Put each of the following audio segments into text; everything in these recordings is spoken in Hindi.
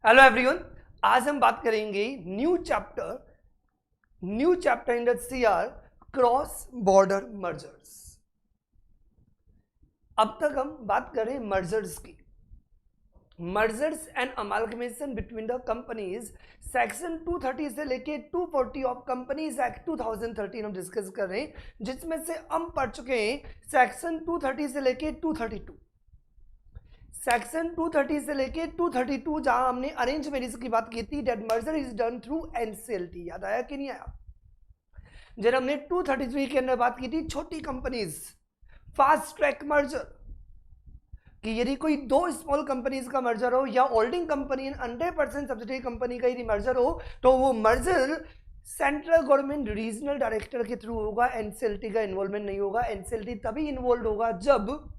हेलो एवरीवन, आज हम बात करेंगे new chapter in the CR, cross border mergers. अब तक हम बात करें मर्जर्स की। Mergers and amalgamation between the companies, section 230 से लेके 240 ऑफ कंपनीज एक्ट 2013 हम डिस्कस कर रहे हैं, जिसमें से हम पढ़ चुके हैं सेक्शन 230 से लेके 232। सेक्शन 230 से लेके 232 जहां हमने अरेंज मैरिज की बात की थी, that merger is done through NCLT. याद आया कि नहीं आया? जब हमने 233 के अंदर बात की थी छोटी कंपनीज, फास्ट ट्रैक मर्जर, कि यदि कोई दो स्मॉल कंपनीज का मर्जर हो या होल्डिंग कंपनी 100% सब्सिडरी कंपनी का यदि मर्जर हो, तो वो merger central government regional director के थ्रू होगा, एनसीएलटी का इन्वॉल्वमेंट नहीं होगा। एनसीएलटी तभी इन्वॉल्व होगा जब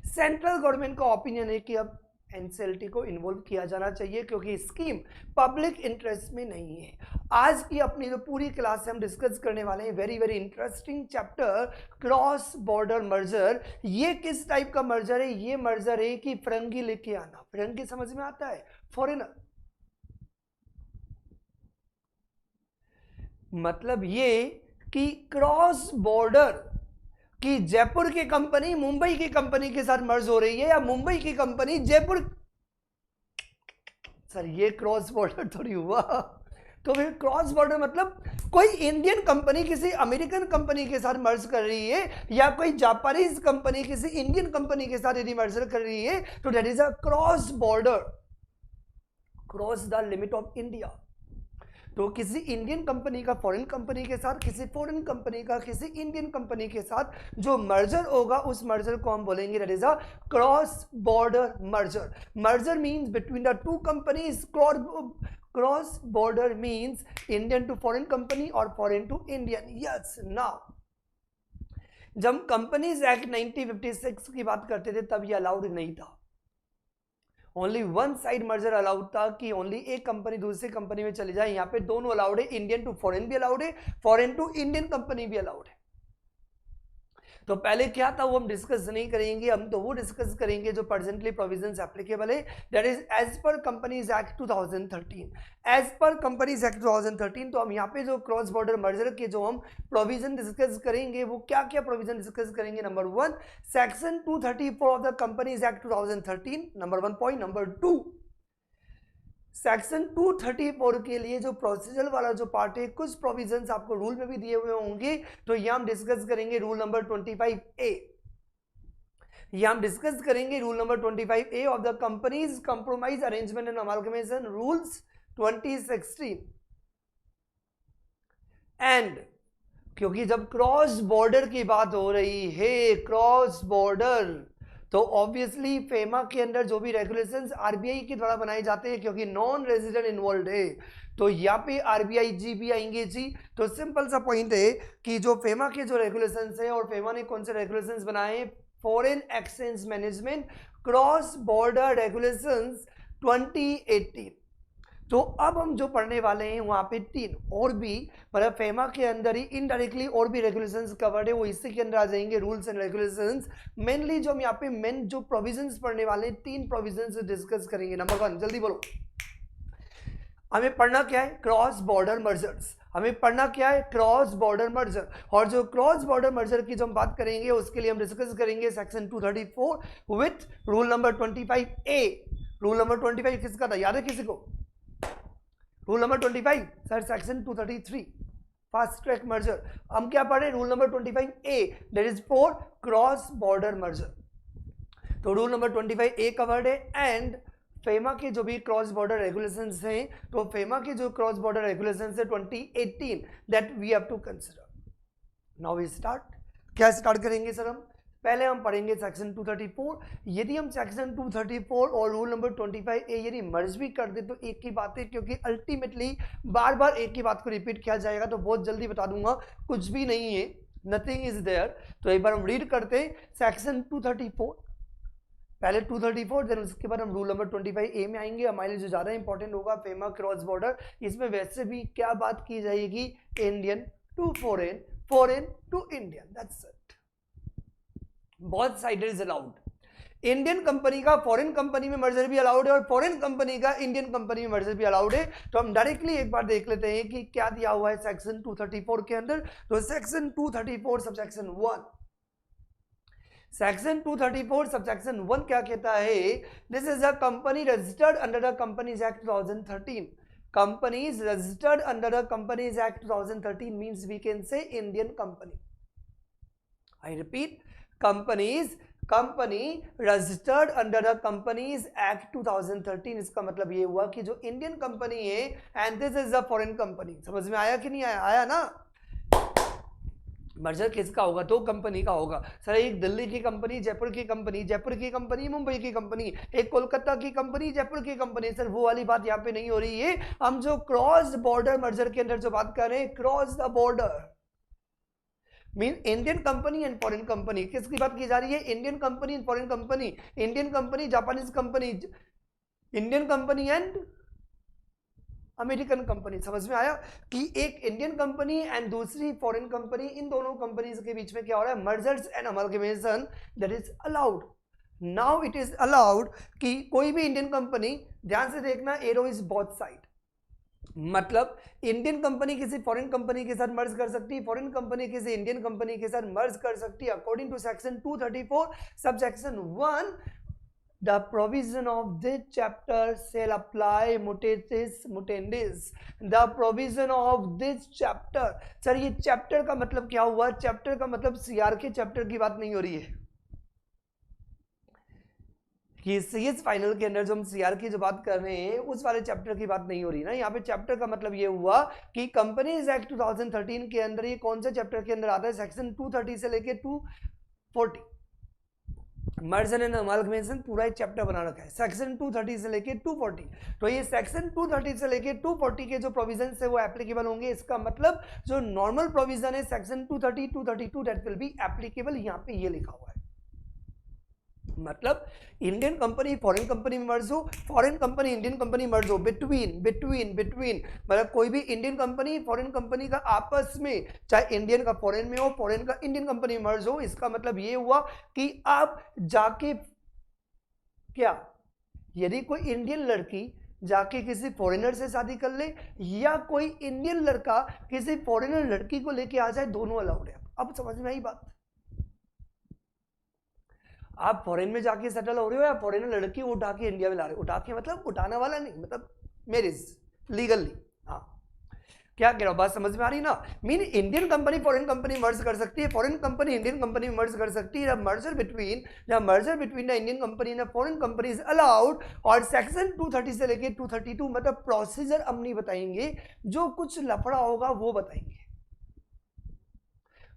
सेंट्रल गवर्नमेंट का ओपिनियन है कि अब एनसीएलटी को इन्वॉल्व किया जाना चाहिए, क्योंकि स्कीम पब्लिक इंटरेस्ट में नहीं है। आज की अपनी जो पूरी क्लास से हम डिस्कस करने वाले हैं, very very interesting chapter, cross border merger. ये किस टाइप का मर्जर है? ये मर्जर है कि फिरंगी लेके आना। फिरंगी समझ में आता है? फॉरेनर, मतलब ये कि क्रॉस बॉर्डर कि जयपुर की कंपनी मुंबई की कंपनी के साथ मर्ज हो रही है, या मुंबई की कंपनी जयपुर। सर ये क्रॉस बॉर्डर थोड़ी हुआ। तो फिर क्रॉस बॉर्डर मतलब कोई इंडियन कंपनी किसी अमेरिकन कंपनी के साथ मर्ज कर रही है, या कोई जापानीज कंपनी किसी इंडियन कंपनी के साथ यदि मर्जर कर रही है, तो that is a cross border, cross the limit of India. तो किसी इंडियन कंपनी का फॉरेन कंपनी के साथ, किसी फॉरेन कंपनी का किसी इंडियन कंपनी के साथ जो मर्जर होगा, उस मर्जर को हम बोलेंगे that is a cross border merger. Merger means between the two companies, cross border means Indian to foreign company और foreign to Indian. Yes, now जब कंपनीज एक्ट 1956 की बात करते थे तब ये अलाउड नहीं था। Only one side merger allowed था कि ओनली एक कंपनी दूसरी कंपनी में चली जाए। यहाँ पे दोनों अलाउड है, इंडियन टू फॉरेन भी अलाउड है, फॉरेन टू इंडियन कंपनी भी अलाउड है। तो पहले क्या था वो हम डिस्कस नहीं करेंगे, हम तो वो डिस्कस करेंगे जो प्रेजेंटली प्रोविजंस एप्लीकेबल है, that is as per companies act 2013। As per companies act 2013। तो हम यहाँ पे जो क्रॉस बॉर्डर मर्जर के जो हम प्रोविजन डिस्कस करेंगे, वो क्या क्या प्रोविजन डिस्कस करेंगे? Number 1, section 234 of the companies act 2013, number 1 point. Number 2, section 234 के लिए जो प्रोसीजर वाला जो पार्ट है, कुछ प्रोविजंस आपको रूल में भी दिए हुए होंगे, तो ये हम डिस्कस करेंगे रूल नंबर 25A। ये हम डिस्कस करेंगे rule number 25A of the companies compromise arrangement and amalgamation rules 2016। And क्योंकि जब क्रॉस बॉर्डर की बात हो रही है, क्रॉस बॉर्डर, तो ऑब्वियसली फेमा के अंदर जो भी रेगुलेशंस आरबीआई के द्वारा बनाए जाते हैं, क्योंकि नॉन रेजिडेंट इन्वॉल्व है, तो यहाँ पे आरबीआई जी भी आएंगे जी। तो सिंपल सा पॉइंट है कि जो फेमा के जो रेगुलेशंस है, और फेमा ने कौन से रेगुलेशंस बनाए? Foreign exchange management cross border regulations 2018। तो अब हम जो पढ़ने वाले हैं वहां पे 3 और भी, मतलब फेमा के अंदर ही इनडायरेक्टली और भी रेगुलेशंस कवर्ड है, वो इसी के अंदर आ जाएंगे, रूल्स एंड रेगुलेशंस। मेनली जो हम यहाँ पे मेन जो प्रोविजंस पढ़ने वाले हैं, 3 प्रोविजंस डिस्कस करेंगे। नंबर 1, जल्दी बोलो, हमें पढ़ना क्या है? Cross border mergers. हमें पढ़ना क्या है? Cross border merger. और जो क्रॉस बॉर्डर मर्जर की जो हम बात करेंगे, उसके लिए हम डिस्कस करेंगे section 234 with rule number 25A। Rule number 25 किसका था, याद है किसी को? Rule number 25 sir, section 233 fast track merger. हम क्या पढ़े? Rule number 25A, that is for cross border merger. तो रूल नंबर 25A कवर्ड है। एंड फेमा के जो भी क्रॉस बॉर्डर रेगुलेशंस हैं, तो फेमा के जो क्रॉस बॉर्डर रेगुलेशंस है 2018, that we have to consider. Now we start. क्या स्टार्ट करेंगे सर? हम पहले हम पढ़ेंगे सेक्शन 234। यदि हम सेक्शन 234 और रूल नंबर 25A यदि मर्ज भी कर दे तो एक ही बात है, क्योंकि अल्टीमेटली बार बार एक ही बात को रिपीट किया जाएगा, तो बहुत जल्दी बता दूंगा, कुछ भी नहीं है, नथिंग इज देयर। तो एक बार हम रीड करते हैं सेक्शन 234, पहले 234, देन उसके बाद हम रूल नंबर 25A में आएंगे। हमारे लिए जो ज्यादा इंपॉर्टेंट होगा फेमा क्रॉस बॉर्डर, इसमें वैसे भी क्या बात की जाएगी? Indian to foreign, foreign to Indian, that's it. Both side is allowed. Indian company का फॉरेन कंपनी में मर्जर भी अलाउड है और फॉरेन कंपनी का इंडियन कंपनी में मर्जर भी अलाउड है। तो हम डायरेक्टली एक बार देख लेते हैं कि क्या दिया हुआ है सेक्शन 234 के अंदर। तो सेक्शन 234 सबसेक्शन 1, सेक्शन 234 सबसेक्शन 1 क्या कहता है? This is a company registered under the companies act 2013। Companies registered under the companies act 2013 means we can say Indian company. I repeat, company registered under the companies act 2013। इसका मतलब ये हुआ कि जो इंडियन कंपनी है and this is a foreign company. समझ में आया कि नहीं आया? आया ना? मर्जर किसका होगा? तो कंपनी का होगा। सर एक दिल्ली की कंपनी, जयपुर की कंपनी, जयपुर की कंपनी, मुंबई की कंपनी, एक कोलकाता की कंपनी, जयपुर की कंपनी। सर वो वाली बात यहाँ पे नहीं हो रही है। हम जो क्रॉस बॉर्डर मर्जर के अंदर जो बात कर रहे हैं, cross the border mean Indian company and foreign company. किसकी बात की जा रही है? Indian company and foreign company, Indian company, Japanese company, Indian company and American company. समझ में आया कि एक इंडियन कंपनी एंड दूसरी फॉरेन कंपनी, इन दोनों कंपनीज के बीच में क्या हो रहा है? Mergers and amalgamation that is allowed. Now it is allowed कि कोई भी इंडियन कंपनी, ध्यान से देखना, एरो इज बोथ साइड, मतलब इंडियन कंपनी किसी फॉरेन कंपनी के साथ मर्ज कर सकती है, फॉरेन कंपनी किसी इंडियन कंपनी के साथ मर्ज कर सकती है। According to section 234 subsection 1, the provision of this chapter shall apply mutatis mutandis। the provision of this chapter, sir ये चैप्टर का मतलब क्या हुआ? चैप्टर का मतलब सीआर के चैप्टर की बात नहीं हो रही है कि सीएस फाइनल के अंदर जो हम सीआर की जो बात कर रहे हैं उस वाले चैप्टर की बात नहीं हो रही ना। यहाँ पे चैप्टर का मतलब ये हुआ कि कंपनीज एक्ट 2013 के अंदर ये कौन से चैप्टर के अंदर आता है? सेक्शन 230 से लेके 240, मर्जर एंड अमालगमेशन पूरा एक चैप्टर बना रखा है, सेक्शन 230 से लेके 240। तो ये सेक्शन 230 से लेके 240 के जो प्रोविजन है वो एप्लीकेबल होंगे। इसका मतलब जो नॉर्मल प्रोविजन है section 230, 232 that will be applicable. यहाँ पे ये लिखा हुआ है, मतलब इंडियन कंपनी फॉरेन कंपनी में मर्ज हो, foreign company Indian company merge हो, बिटवीन मतलब कोई भी इंडियन कंपनी फॉरेन कंपनी का आपस में, चाहे इंडियन का फॉरेन में हो, फॉरेन का इंडियन कंपनी में मर्ज हो। इसका मतलब ये हुआ कि आप जाके क्या, यदि कोई इंडियन लड़की जाके किसी फॉरेनर से शादी कर ले या कोई इंडियन लड़का किसी फॉरेनर लड़की को लेके आ जाए, दोनों अलाउड है। अब समझ में आई बात? आप फॉरेन में जाके सेटल हो रहे हो या फॉरेनर लड़की उठा के इंडिया में ला रहे हो? उठा के मतलब उठाने वाला नहीं, मतलब मैरिज लीगली। हाँ, क्या कह रहा हूं? बात समझ में आ रही ना? Mean Indian company foreign company मर्ज कर सकती है, फॉरेन कंपनी इंडियन कंपनी में मर्ज कर सकती है। Merger between the Indian company and foreign company is allowed. और सेक्शन 230 से लेके 232 मतलब प्रोसीजर हम नहीं बताएंगे, जो कुछ लफड़ा होगा वो बताएंगे,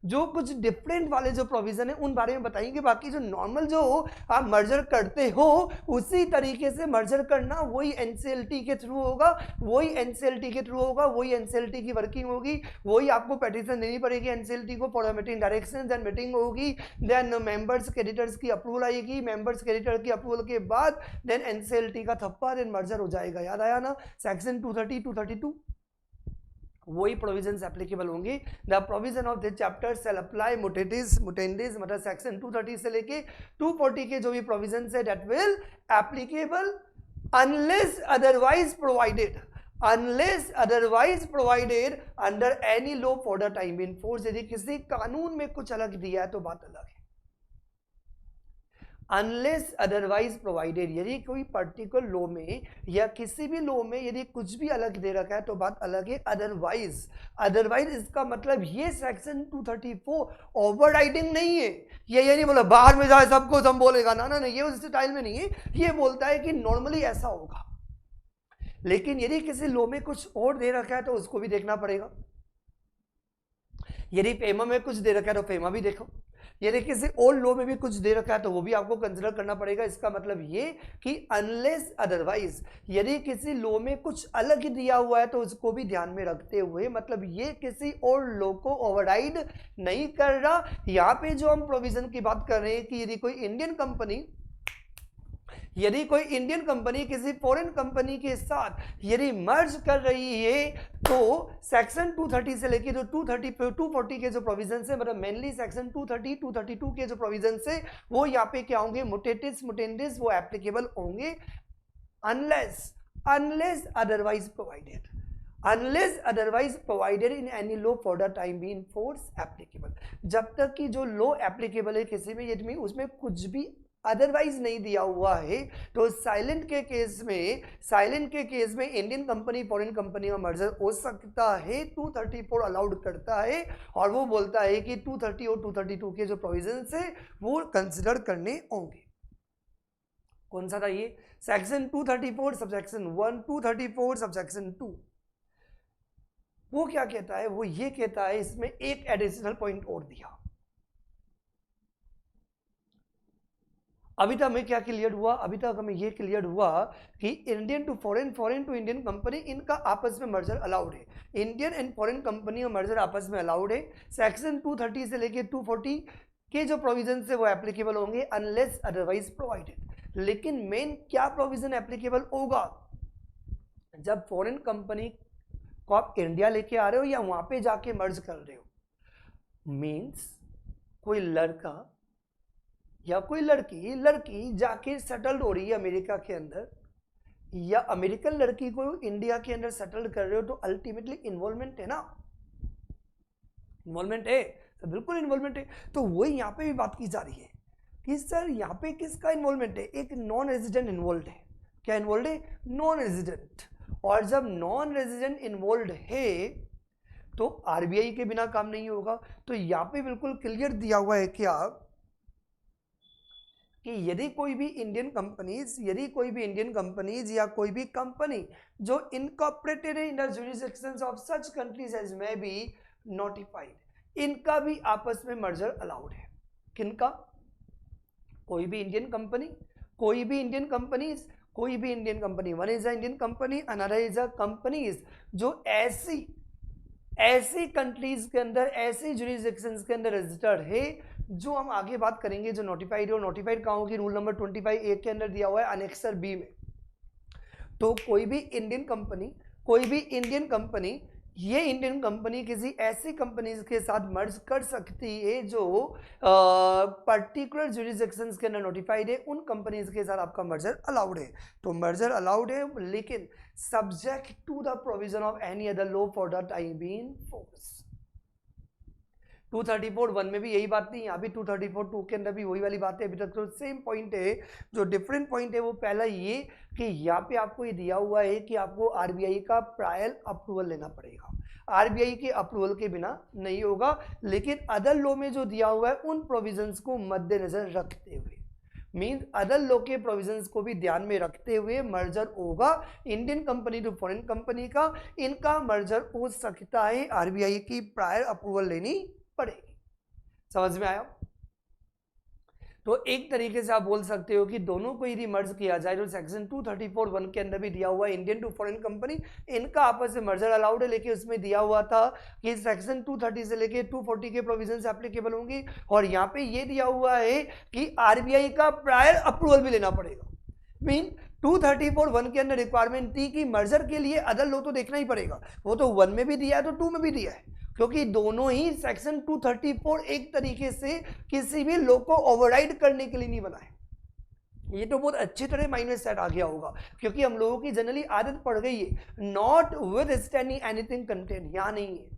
जो कुछ डिफरेंट वाले जो प्रोविजन है उन बारे में बताएंगे। बाकी जो नॉर्मल जो आप मर्जर करते हो उसी तरीके से मर्जर करना, वही एनसीएलटी के थ्रू होगा, वही एनसीएलटी की वर्किंग होगी, वही आपको पेटिशन देनी पड़ेगी एनसीएलटी को for meeting direction, then meeting होगी, देन मेंबर्स क्रेडिटर्स की अप्रूवल आएगी, मेंबर्स क्रेडिटर की अप्रूवल के बाद देन एनसीएलटी का थप्पा, देन मर्जर हो जाएगा। याद आया ना? सेक्शन 230, 232 वही प्रोविजंस एप्लीकेबल होंगे। The provision of this chapter shall apply mutandis मतलब सेक्शन 230 से लेके 240 के जो भी प्रोविजंस है that will applicable unless otherwise provided under any law for the time in force. यदि किसी कानून में कुछ अलग दिया है तो बात अलग है। अनलेस अदरवाइज प्रोवाइडेड, यदि कोई पर्टिकुलर लॉ में या किसी भी लॉ में यदि कुछ भी अलग दे रखा है तो बात अलग है। अदरवाइज इसका मतलब ये सेक्शन 234 ओवरराइडिंग नहीं है। ये नहीं बोला बाहर में जाए सबको सब बोलेगा, ना ये उस स्टाइल में नहीं है। ये बोलता है कि नॉर्मली ऐसा होगा, लेकिन यदि किसी लॉ में कुछ और दे रखा है तो उसको भी देखना पड़ेगा। यदि फेमा में कुछ दे रखा है तो फेमा भी देखो, यदि किसी और लॉ में भी कुछ दे रखा है तो वो भी आपको कंसिडर करना पड़ेगा। इसका मतलब ये कि अनलेस अदरवाइज, यदि किसी लॉ में कुछ अलग ही दिया हुआ है तो उसको भी ध्यान में रखते हुए, मतलब ये किसी और लॉ को ओवरराइड नहीं कर रहा। यहाँ पे जो हम प्रोविजन की बात कर रहे हैं कि यदि कोई इंडियन कंपनी यदि कोई इंडियन कंपनी किसी फॉरेन कंपनी के साथ यदि मर्ज कर रही है तो सेक्शन 230 से लेके जो 240 के जो प्रोविजन है, मतलब मेनली सेक्शन 230 232 के जो प्रोविजन है वो यहाँ पे क्या होंगे, मुटेटिस मुटेंडिस वो एप्लीकेबल होंगे unless otherwise provided in any law for the time being force applicable। जब तक कि जो लॉ एप्लीकेबल है किसी में, यदि उसमें कुछ भी अदरवाइज नहीं दिया हुआ है, तो साइलेंट के केस में इंडियन कंपनी फॉरेन कंपनी में मर्जर हो सकता है। 234 अलाउड करता है और वो बोलता है कि 230 और 232 के जो प्रोविजन है वो कंसिडर करने होंगे। कौन सा था ये, सेक्शन 234 सबसेक्शन 1, 234 सबसेक्शन 2। वो क्या कहता है, वो ये कहता है, इसमें एक एडिशनल पॉइंट और दिया। अभी तक हमें क्या क्लियर हुआ, अभी तक हमें ये क्लियर हुआ कि Indian to foreign, foreign to Indian company, इनका आपस में मर्जर अलाउड है। इंडियन एंड फॉरेन कंपनी का मर्जर आपस में अलाउड है। सेक्शन 230 से लेके 240 के जो प्रोविजन है वो एप्लीकेबल होंगे अनलेस अदरवाइज प्रोवाइडेड। लेकिन मेन क्या प्रोविजन एप्लीकेबल होगा, जब फॉरेन कंपनी को आप इंडिया लेके आ रहे हो या वहां पे जाके मर्ज कर रहे हो, मींस कोई लड़का या कोई लड़की जाके सेटल्ड हो रही है अमेरिका के अंदर, या अमेरिकन लड़की को इंडिया के अंदर सेटल्ड कर रहे हो, तो अल्टीमेटली इन्वॉल्वमेंट है ना, इन्वॉल्वमेंट है, तो बिल्कुल इन्वॉल्वमेंट है। तो वही यहाँ पे भी बात की जा रही है कि सर यहाँ पे किसका इन्वॉल्वमेंट है, एक नॉन रेजिडेंट इन्वॉल्व है। क्या इन्वॉल्व है, नॉन रेजिडेंट। और जब नॉन रेजिडेंट इन्वॉल्व है तो आरबीआई के बिना काम नहीं होगा। तो यहाँ पे बिल्कुल क्लियर दिया हुआ है क्या कि यदि कोई भी इंडियन कंपनीज या कोई भी कंपनी जो इनकॉर्पोरेटेड है in the jurisdictions of such countries as may be notified, इनका भी आपस में मर्जर अलाउड है। किनका, कोई भी Indian company, one is a Indian company, another is a companies जो ऐसी कंट्रीज के अंदर, ऐसी जुरिसडिक्शंस के अंदर रजिस्टर्ड है, जो हम आगे बात करेंगे, जो नोटिफाइड है। और नोटिफाइड कहाँ होगी, रूल नंबर 25A के अंदर दिया हुआ है अनेक्सर बी में। तो कोई भी इंडियन कंपनी ये इंडियन कंपनी किसी ऐसी कंपनीज के साथ मर्ज कर सकती है जो पर्टिकुलर जुरिसडिक्शंस के अंदर नोटिफाइड है, उन कंपनीज के साथ आपका मर्जर अलाउड है। तो मर्जर अलाउड है, लेकिन subject to the provision of any other law for the time being force. 234(1) में भी यही बात थी, यहाँ भी 234(2) के अंदर भी वही वाली बात है। अभी तक तो सेम पॉइंट है। जो डिफरेंट पॉइंट है वो पहला ये कि यहाँ पे आपको ये दिया हुआ है कि आपको आरबीआई का प्रायर अप्रूवल लेना पड़ेगा, आरबीआई के अप्रूवल के बिना नहीं होगा। लेकिन अदर लॉ में जो दिया हुआ है उन प्रोविजंस को मद्देनजर रखते हुए, मीन्स अदर लॉ के प्रोविजंस को भी ध्यान में रखते हुए मर्जर होगा। Indian company to foreign company का, इनका मर्जर हो सकता है, आरबीआई की प्रायर अप्रूवल लेनी पड़ेगी। समझ में आया? तो एक तरीके से आप बोल सकते हो कि दोनों को यदि मर्ज किया जाए, तो सेक्शन 234(1) के अंदर भी दिया हुआ है इंडियन टू फॉरेन कंपनी, इनका आपस में मर्जर अलाउड है। लेकिन उसमें दिया हुआ था कि सेक्शन 230 से लेके 240 के प्रोविजंस एप्लीकेबल होंगे, और यहाँ पे ये दिया हुआ है कि आरबीआई का प्रायर अप्रूवल भी लेना पड़ेगा। मीन 234(1) के अंदर रिक्वायरमेंट थी कि मर्जर के लिए अदर लॉ तो देखना ही पड़ेगा, वो तो 1 में भी दिया है तो 2 में भी दिया है, क्योंकि दोनों ही सेक्शन 234 एक तरीके से किसी भी लॉ को ओवरराइड करने के लिए नहीं बना है। ये तो बहुत अच्छी तरह माइंड में सेट आ गया होगा, क्योंकि हम लोगों की जनरली आदत पड़ गई है notwithstanding anything content, यहां नहीं है।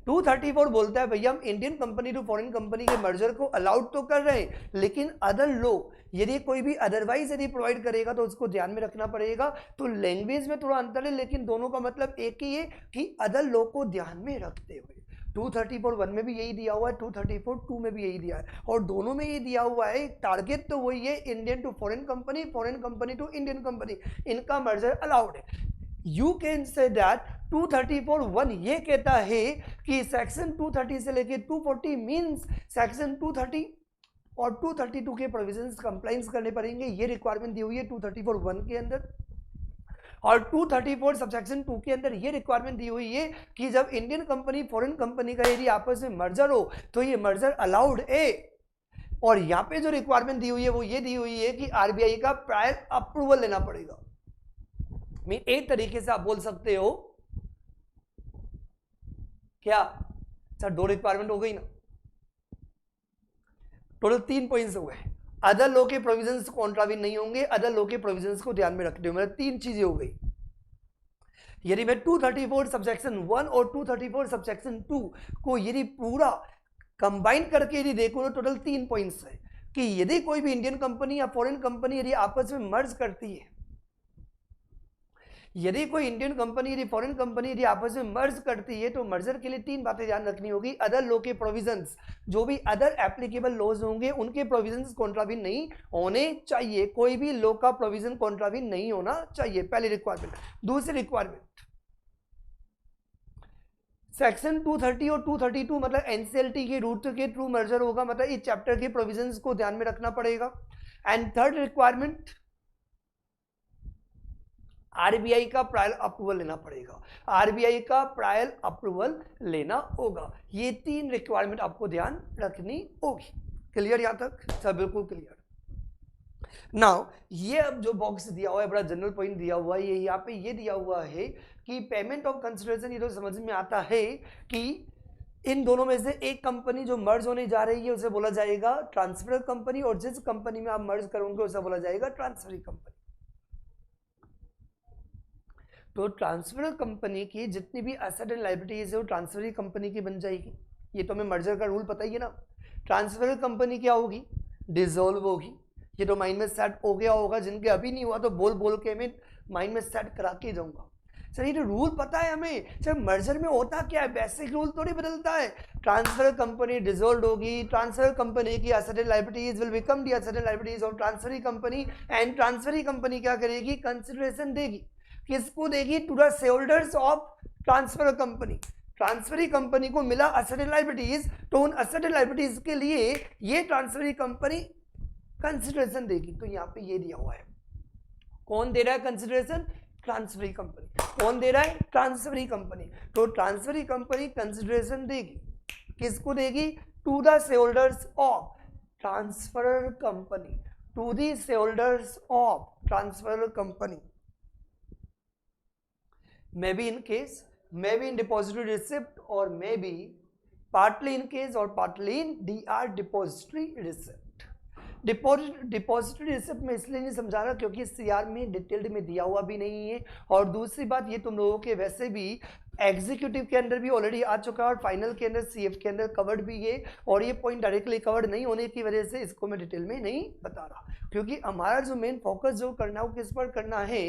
234 बोलता है भैया हम Indian company to foreign company के मर्जर को अलाउड तो कर रहे हैं, लेकिन अदर लॉ यदि कोई भी अदरवाइज यदि प्रोवाइड करेगा तो उसको ध्यान में रखना पड़ेगा। तो लैंग्वेज में थोड़ा अंतर है, लेकिन दोनों का मतलब एक ही है कि अदर लॉ को ध्यान में रखते हुए। 234(1) में भी यही दिया हुआ है, 234(2) में भी यही दिया है, और दोनों में ये दिया हुआ है टारगेट तो वही है, Indian to foreign company, foreign company to Indian company, इनका मर्जर अलाउड है। यू कैन से दैट 234(1) ये कहता है कि सेक्शन 230 से लेके 240 मीन्स सेक्शन 230 और 232 के प्रोविजंस कंप्लाइंस करने पड़ेंगे, ये रिक्वायरमेंट दी हुई है 234(1) के अंदर। और 234 सबसेक्शन 2 के अंदर ये रिक्वायरमेंट दी हुई है कि जब इंडियन कंपनी फॉरेन कंपनी का यदि आपस में मर्जर हो तो ये मर्जर अलाउड है। और यहाँ पे जो रिक्वायरमेंट दी हुई है वो ये दी हुई है कि आरबीआई का प्रायर अप्रूवल लेना पड़ेगा। एक तरीके से आप बोल सकते हो क्या सर, 2 रिक्वायरमेंट हो गई ना, टोटल 3 पॉइंट्स हो गए। अदर लॉ के प्रोविजंस कॉन्ट्राविन नहीं होंगे, अदर लॉ के प्रोविजंस को ध्यान में रखते हुए मतलब 3 चीजें हो गई। यदि मैं 234 सबसेक्शन 1 और 234 सबसेक्शन 2 को यदि पूरा कंबाइन करके यदि देखो तो टोटल 3 पॉइंट्स है कि यदि कोई भी इंडियन कंपनी या फॉरेन कंपनी यदि आपस में मर्ज करती है, यदि कोई इंडियन कंपनी यदि फॉरेन कंपनी यदि आपस में मर्ज करती है, तो मर्जर के लिए 3 बातें ध्यान रखनी होगी। अदर लॉ के प्रोविजंस, जो भी अदर एप्लीकेबल लॉज होंगे उनके प्रोविजंस कॉन्ट्राविन नहीं होने चाहिए, कोई भी लॉ का प्रोविजन कॉन्ट्राविन नहीं होना चाहिए, पहली रिक्वायरमेंट। दूसरी रिक्वायरमेंट सेक्शन 230 और 232 मतलब एनसीएलटी के रूट के थ्रू मर्जर होगा, मतलब इस चैप्टर के प्रोविजंस को ध्यान में रखना पड़ेगा। एंड थर्ड रिक्वायरमेंट आरबीआई का प्रायर अप्रूवल लेना पड़ेगा, आरबीआई का प्रायर अप्रूवल लेना होगा। ये 3 रिक्वायरमेंट आपको ध्यान रखनी होगी। क्लियर यहां तक? सब बिल्कुल क्लियर। नाउ ये अब जो बॉक्स दिया हुआ है, बड़ा जनरल पॉइंट दिया हुआ है, ये यहाँ पे ये दिया हुआ है कि पेमेंट ऑफ कंसिडरेशन, ये तो समझ में आता है कि इन दोनों में से एक कंपनी जो मर्ज होने जा रही है उसे बोला जाएगा ट्रांसफर कंपनी, और जिस कंपनी में आप मर्ज करोगे उसे बोला जाएगा ट्रांसफरी कंपनी। तो ट्रांसफर कंपनी की जितनी भी एसेट एंड लायबिलिटीज है वो ट्रांसफरी कंपनी की बन जाएगी। ये तो हमें मर्जर का रूल पता ही है ना। ट्रांसफर कंपनी क्या होगी? डिसॉल्व होगी। ये तो माइंड में सेट हो गया होगा, जिनके अभी नहीं हुआ तो बोल बोल के मैं माइंड में सेट करा के जाऊंगा। सर ये तो रूल पता है हमें, सर मर्जर में होता क्या है, बेसिक रूल थोड़ी बदलता है। ट्रांसफर कंपनी डिसॉल्व होगी, ट्रांसफर कंपनी की asset and liabilities will become the asset and liabilities of transferee company, and transferee company क्या करेगी? कंसिडरेशन देगी। किसको देगी? To the shareholders of transfer company. Transferee company को मिला एसेट एंड लायबिलिटीज, तो उन एसेट एंड लायबिलिटीज के लिए ये ट्रांसफरी कंपनी कंसिडरेशन देगी। तो यहाँ पे ये दिया हुआ है, कौन दे रहा है कंसिडरेशन? Transferee company. कौन दे रहा है? Transferee company. तो ट्रांसफरी कंपनी कंसिडरेशन देगी, किसको देगी? To the shareholders of transfer company, to the shareholders of transfer company. May be in case, may be in depository receipt, or may be partly in case or partly in DR depository receipt। Depository receipt में इसलिए नहीं समझा रहा क्योंकि सीआर में डिटेल्ड में दिया हुआ भी नहीं है, और दूसरी बात ये तुम लोगों के वैसे भी एग्जीक्यूटिव के अंदर भी ऑलरेडी आ चुका है और फाइनल के अंदर सीएफ के अंदर कवर्ड भी है, और ये पॉइंट डायरेक्टली कवर्ड नहीं होने की वजह से इसको मैं डिटेल में नहीं बता रहा, क्योंकि हमारा जो मेन फोकस जो करना है वो किस पर करना है?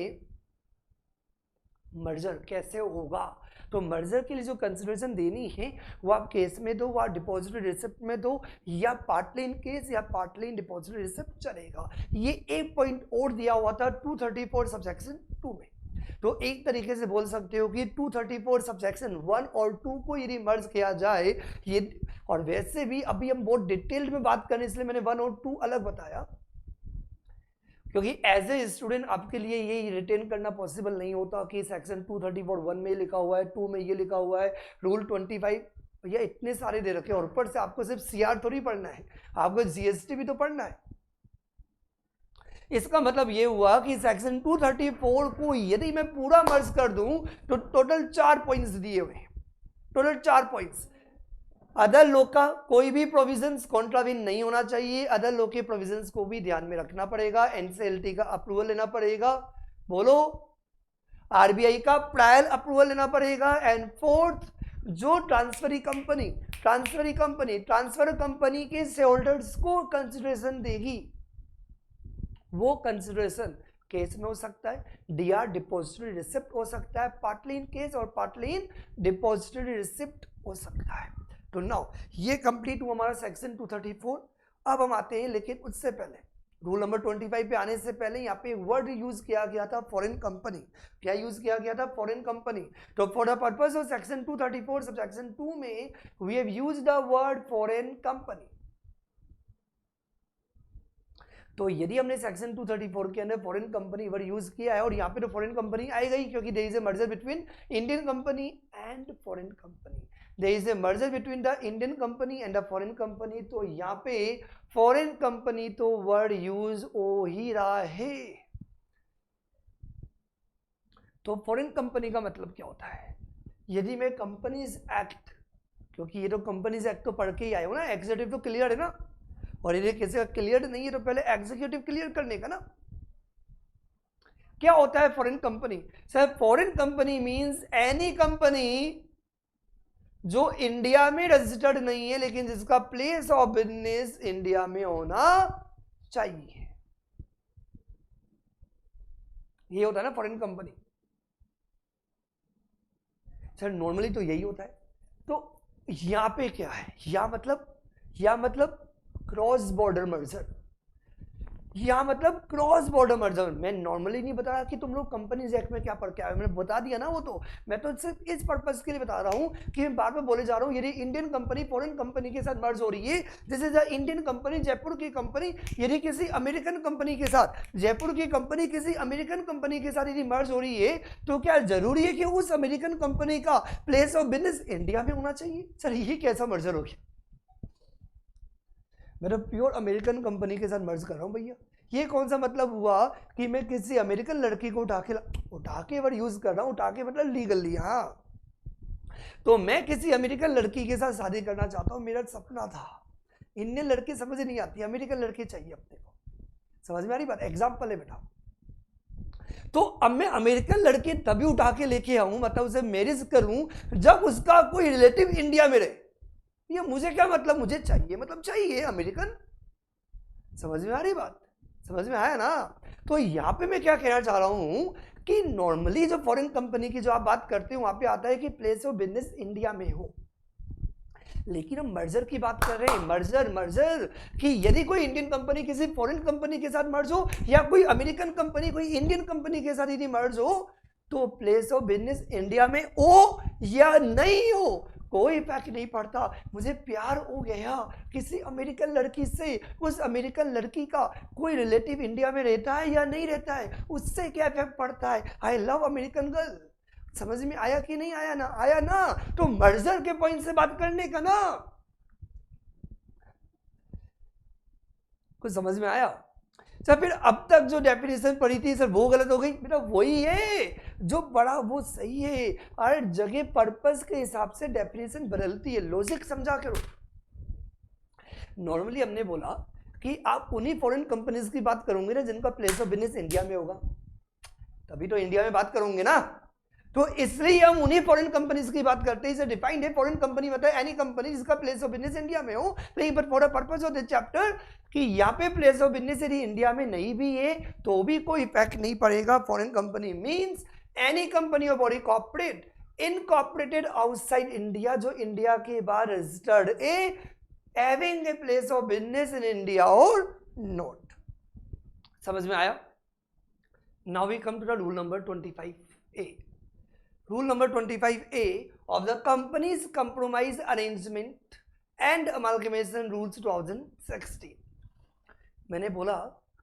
मर्जर कैसे होगा। तो मर्जर के लिए जो कंसिडरेशन देनी है वो आप केस में दो, वो आप डिपॉजिटरी रिसिप्ट में दो, या पार्टली इन केस या पार्टली इन डिपॉजिटरी रिसिप्ट चलेगा। ये एक पॉइंट और दिया हुआ था 234 सबसेक्शन 2 में। तो एक तरीके से बोल सकते हो कि 234 सबसेक्शन 1 और 2 को यदि मर्ज किया जाए ये, और वैसे भी अभी हम बहुत डिटेल्ड में बात करें इसलिए मैंने 1 और 2 अलग बताया, क्योंकि एज ए स्टूडेंट आपके लिए ये रिटेन करना पॉसिबल नहीं होता कि सेक्शन 234 1 में लिखा हुआ है, 2 में ये लिखा हुआ है, रूल 25 भैया इतने सारे दे रखे हैं, और ऊपर से आपको सिर्फ सीआर थोड़ी पढ़ना है, आपको जीएसटी भी तो पढ़ना है। इसका मतलब ये हुआ कि सेक्शन 234 को यदि मैं पूरा मर्ज कर दूं तो टोटल 4 पॉइंट्स दिए हुए हैं, टोटल 4 पॉइंट्स। अदर लॉ का कोई भी प्रोविजंस कॉन्ट्राविन नहीं होना चाहिए, अदर लॉ के प्रोविजंस को भी ध्यान में रखना पड़ेगा, एनसीएलटी का अप्रूवल लेना पड़ेगा, बोलो आरबीआई का प्रायर अप्रूवल लेना पड़ेगा, एंड फोर्थ जो ट्रांसफर कंपनी के शेयरहोल्डर्स को कंसिडरेशन देगी, वो कंसिडरेशन केस में हो सकता है, डीआर डिपॉजिटरी रिसिप्ट हो सकता है, पार्टली इन केस और पार्टली इन डिपॉजिटरी रिसिप्ट हो सकता है। तो नाउ ये कंप्लीट हुआ हमारा सेक्शन 234। अब हम आते हैं, लेकिन उससे पहले रूल नंबर 25 पे आने से पहले यहाँ पे वर्ड यूज किया गया था फॉरेन कंपनी। क्या यूज किया गया था? Foreign company. तो for the purpose of section 234 subsection 2 में we have used the word foreign company. तो यदि हमने सेक्शन 234 के अंदर फॉरेन कंपनी वर्ड यूज किया है, और यहाँ पे तो फॉरेन कंपनी आएगा ही क्योंकि there is a merger between Indian company and foreign company. There is a merger between the Indian company and the foreign company, तो यहाँ पे फॉरेन कंपनी तो वर्ड यूज हो ही रहा है। तो फॉरेन कंपनी का मतलब क्या होता है? यदि मैं कंपनीज एक्ट, क्योंकि ये तो कंपनीज एक्ट तो पढ़ के ही आए हो ना, एग्जीक्यूटिव तो क्लियर है ना, और यदि किसी का क्लियर नहीं है तो पहले एग्जीक्यूटिव क्लियर करने का ना। क्या होता है foreign company? Sir foreign company means any company जो इंडिया में रजिस्टर्ड नहीं है लेकिन जिसका प्लेस ऑफ बिजनेस इंडिया में होना चाहिए, ये होता है ना फॉरेन कंपनी। सर नॉर्मली तो यही होता है। तो यहां पे क्या है, या मतलब क्रॉस बॉर्डर मर्जर, या मतलब क्रॉस बॉर्डर मर्जर। मैं नॉर्मली नहीं बता रहा कि तुम लोग कंपनीज एक्ट में क्या पढ़ के आए, मैंने बता दिया ना वो तो। मैं तो सिर्फ इस पर्पस के लिए बता रहा हूं कि मैं बार बार बोले जा रहा हूं, यदि इंडियन कंपनी फॉरेन कंपनी के साथ मर्ज हो रही है, जैसे द इंडियन कंपनी जयपुर की कंपनी यदि किसी अमेरिकन कंपनी के साथ, जयपुर की कंपनी किसी अमेरिकन कंपनी के साथ यदि मर्ज हो रही है, तो क्या जरूरी है कि उस अमेरिकन कंपनी का प्लेस ऑफ बिजनेस इंडिया में होना चाहिए? सर ये कैसा मर्जर हो गया? मैं तो प्योर अमेरिकन कंपनी के साथ मर्ज कर रहा हूं भैया। ये कौन सा मतलब हुआ कि मैं किसी अमेरिकन लड़की को उठा के वर्ड यूज कर रहा हूं, उठा के मतलब लीगली। हाँ, तो मैं किसी अमेरिकन लड़की के साथ शादी करना चाहता हूं, मेरा सपना था। इंडियन लड़की समझ नहीं आती, अमेरिकन लड़की चाहिए अपने को। समझ में आ रही बात? एग्जाम्पल है बेटा। तो अब मैं अमेरिकन लड़की तभी उठा के लेके आऊं, मतलब उसे मैरिज करूं जब उसका कोई रिलेटिव इंडिया में रहे। ये मुझे क्या मतलब, मुझे चाहिए मतलब चाहिए अमेरिकन। समझ में आ रही बात? समझ में आया ना? तो यहां पे मैं क्या कहना चाह रहा हूं कि नॉर्मली जो फॉरेन कंपनी की जो आप बात करते हो वहां पे आता है कि प्लेस ऑफ बिजनेस इंडिया में हो, लेकिन हम मर्जर की बात कर रहे हैं। मर्जर कि यदि कोई इंडियन कंपनी किसी फॉरेन कंपनी के साथ मर्ज हो, या कोई अमेरिकन कंपनी कोई इंडियन कंपनी के साथ यदि मर्ज हो, तो प्लेस ऑफ बिजनेस इंडिया में हो या नहीं हो कोई इफेक्ट नहीं पड़ता। मुझे प्यार हो गया किसी अमेरिकन लड़की से, उस अमेरिकन लड़की का कोई रिलेटिव इंडिया में रहता है या नहीं रहता है, उससे क्या इफेक्ट पड़ता है? I love American girl. समझ में आया कि नहीं आया? ना आया ना? तो मर्जर के पॉइंट से बात करने का ना, कुछ समझ में आया? सर फिर अब तक जो डेफिनेशन पढ़ी थी सर वो गलत हो गई? बेटा वही है जो पढ़ा वो सही है। हर जगह पर्पस के हिसाब से डेफिनेशन बदलती है, लॉजिक समझा करो। नॉर्मली हमने बोला कि आप उन्हीं फॉरेन कंपनीज की बात करोगे ना जिनका प्लेस ऑफ बिजनेस इंडिया में होगा, तभी तो इंडिया में बात करोगे ना। तो इसलिए हम उन्हीं फॉरेन कंपनीज की बात करते हैं। इसे डिफाइंड है फॉरेन कंपनी मतलब एनी कंपनी जिसका प्लेस ऑफ बिजनेस इंडिया में हो। लेकिन but for the purpose of this chapter कि यहाँ पे प्लेस ऑफ बिजनेस यदि इंडिया में नहीं भी है तो भी कोई इफेक्ट नहीं पड़ेगा। Foreign company means any company और body corporate incorporated outside India, जो इंडिया के बाहर रजिस्टर्ड है, having a place of business in India और नॉट। समझ में आया? Now we come to the rule number 25A. Rule number 25A of the Companies Compromise Arrangement and Amalgamation Rules 2016. मैंने बोला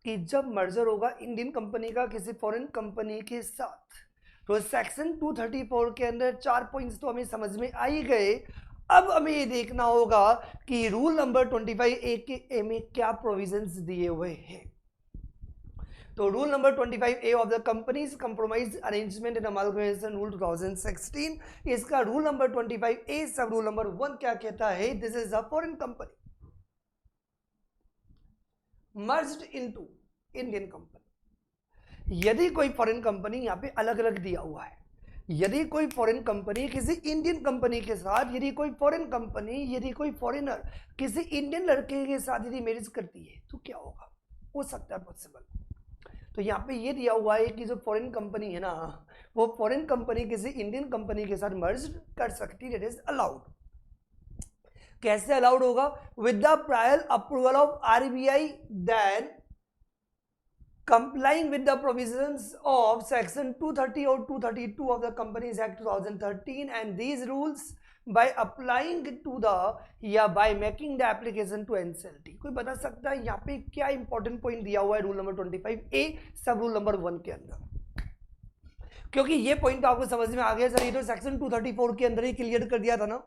कि जब मर्जर होगा इंडियन कंपनी का किसी फॉरेन कंपनी के साथ, तो सेक्शन 234 के अंदर 4 पॉइंट्स तो हमें समझ में आ ही गए। अब हमें ये देखना होगा कि रूल नंबर 25A के में क्या प्रोविजंस दिए हुए हैं। तो rule number 25A of the companies compromise arrangement and amalgamation rule 2016, इसका रूल नंबर 25A सब रूल नंबर 1 क्या कहता है? This is a foreign company merged into Indian company. यदि कोई फॉरेन कंपनी, यहाँ पे अलग अलग दिया हुआ है, यदि कोई फॉरेन कंपनी किसी इंडियन कंपनी के साथ, यदि कोई फॉरेन कंपनी, यदि कोई फॉरेनर किसी इंडियन लड़के के साथ यदि मैरिज करती है तो क्या होगा? हो सकता है पॉसिबल। तो यहाँ पे ये दिया हुआ है कि जो फॉरेन कंपनी है ना, वो फॉरेन कंपनी किसी इंडियन कंपनी के साथ मर्ज कर सकती है, इट इज अलाउड। कैसे अलाउड होगा? With the prior approval of RBI, then complying with the provisions of section 230 or 232 of the Companies Act 2013, and these rules by applying to the या by making the application to NCLT। कोई बता सकता है यहाँ पे क्या इंपॉर्टेंट पॉइंट दिया हुआ है रूल नंबर 25A सब रूल नंबर 1 के अंदर? क्योंकि ये पॉइंट तो आपको समझ में आ गया सर, ये तो सेक्शन 234 के अंदर ही क्लियर कर दिया था ना।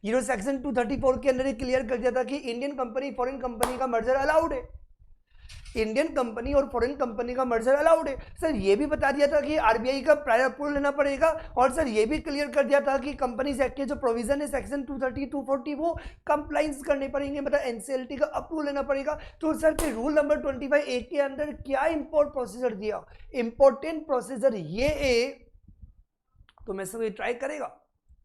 ये सेक्शन 234 के अंदर क्लियर कर दिया था कि इंडियन कंपनी फॉरेन कंपनी का मर्जर अलाउड है, इंडियन कंपनी और फॉरेन कंपनी का मर्जर अलाउड है। सर ये भी बता दिया था कि आरबीआई का प्रायर अप्रूवल लेना पड़ेगा, और सर ये भी क्लियर कर दिया था कि कंपनीज एक्ट के जो प्रोविजन है सेक्शन 230 240 वो कंप्लाइंस करने पड़ेंगे, मतलब एनसीएलटी का अप्रूवल लेना पड़ेगा। तो सर फिर रूल नंबर 25A के अंदर क्या इंपॉर्टेंट प्रोसीजर दिया, इंपॉर्टेंट प्रोसीजर ये है, तो मैं सब ट्राई करेगा।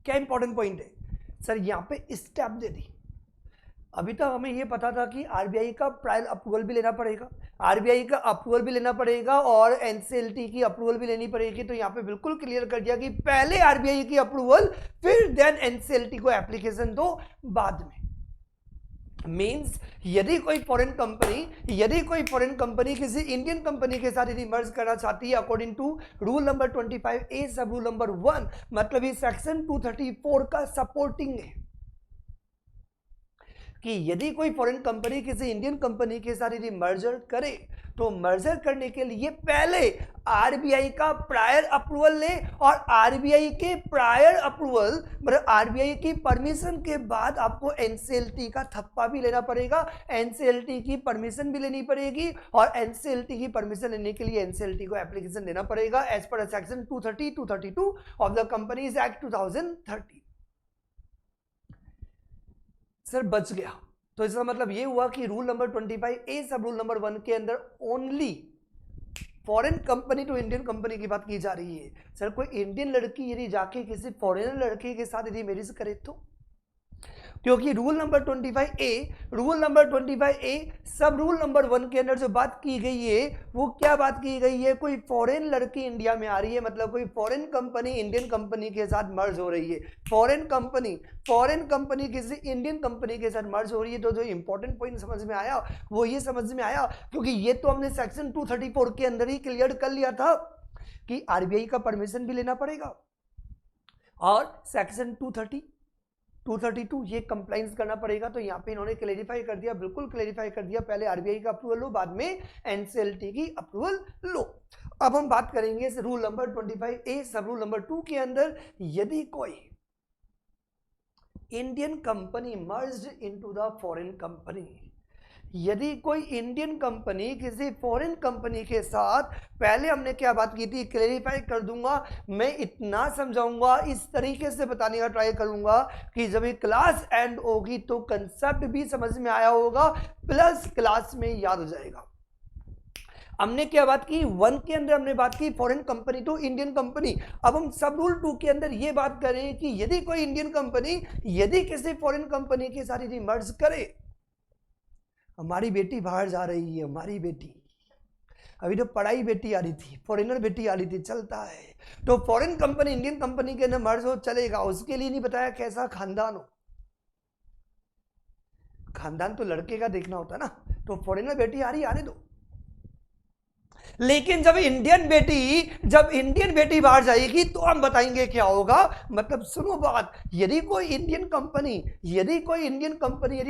क्या इंपॉर्टेंट पॉइंट है सर, यहाँ पे स्टेप दे दी। अभी तक हमें ये पता था कि आरबीआई का प्रायर अप्रूवल भी लेना पड़ेगा, आरबीआई का अप्रूवल भी लेना पड़ेगा और एनसीएलटी की अप्रूवल भी लेनी पड़ेगी। तो यहाँ पे बिल्कुल क्लियर कर दिया कि पहले आरबीआई की अप्रूवल फिर देन एनसीएलटी को एप्लीकेशन दो बाद में। मींस यदि कोई फॉरेन कंपनी किसी इंडियन कंपनी के साथ यदि मर्ज करना चाहती है according to rule number 25A सब रूल नंबर 1, मतलब ये सेक्शन 234 का सपोर्टिंग है कि यदि कोई फॉरेन कंपनी किसी इंडियन कंपनी के साथ यदि मर्जर करे तो मर्जर करने के लिए पहले आरबीआई का प्रायर अप्रूवल ले, और आरबीआई के प्रायर अप्रूवल मतलब आरबीआई की परमिशन के बाद आपको एनसीएलटी का थप्पा भी लेना पड़ेगा, एनसीएलटी की परमिशन भी लेनी पड़ेगी, और एनसीएलटी की परमिशन लेने के लिए एनसीएलटी को एप्लीकेशन देना पड़ेगा as per section 230 232 of the companies act 2013। Sir बच गया, तो इसका मतलब ये हुआ कि रूल नंबर 25A सब रूल नंबर 1 के अंदर only foreign company to Indian company की बात की जा रही है। सर कोई इंडियन लड़की यदि जाके किसी फॉरेनर लड़के के साथ यदि मैरिज करे तो, क्योंकि रूल नंबर 25A सब रूल नंबर 1 के अंदर जो बात की गई है वो क्या बात की गई है, कोई फॉरेन लड़की इंडिया में आ रही है, मतलब कोई फॉरेन कंपनी इंडियन कंपनी के साथ मर्ज हो रही है, फॉरेन कंपनी किसी इंडियन कंपनी के साथ मर्ज हो रही है। तो जो इंपॉर्टेंट पॉइंट समझ में आया वो ये समझ में आया, क्योंकि ये तो हमने सेक्शन 234 के अंदर ही क्लियर कर लिया था कि आरबीआई का परमिशन भी लेना पड़ेगा, और सेक्शन 232 ये कंप्लाइंस करना पड़ेगा। तो यहाँ पे इन्होंने क्लेरिफाई कर दिया, बिल्कुल क्लेरिफाई कर दिया, पहले आरबीआई का अप्रूवल लो बाद में एनसीएलटी की अप्रूवल लो। अब हम बात करेंगे रूल नंबर 25A सब रूल नंबर 2 के अंदर, यदि कोई Indian company merged into the foreign company, यदि कोई इंडियन कंपनी किसी फॉरेन कंपनी के साथ, पहले हमने क्या बात की थी क्लेरिफाई कर दूंगा, मैं इतना समझाऊंगा, इस तरीके से बताने का ट्राई करूंगा कि जब ये क्लास एंड होगी तो कंसेप्ट भी समझ में आया होगा प्लस क्लास में याद हो जाएगा। हमने क्या बात की 1 के अंदर, हमने बात की foreign company to Indian company. अब हम सब रूल 2 के अंदर ये बात करें कि यदि कोई इंडियन कंपनी यदि किसी फॉरेन कंपनी के साथ यदि मर्ज करे, हमारी बेटी बाहर जा रही है, हमारी बेटी अभी तो पढ़ाई बेटी आ रही थी, फॉरेनर बेटी आ रही थी, चलता है, तो फॉरेन कंपनी इंडियन कंपनी के अंदर मर्ज हो चलेगा, उसके लिए नहीं बताया कैसा खानदान हो, खानदान तो लड़के का देखना होता ना, तो फॉरेनर बेटी आ रही आने दो। लेकिन जब इंडियन बेटी बाहर जाएगी तो हम बताएंगे क्या होगा। मतलब सुनो बात, यदि कोई इंडियन कंपनी यदि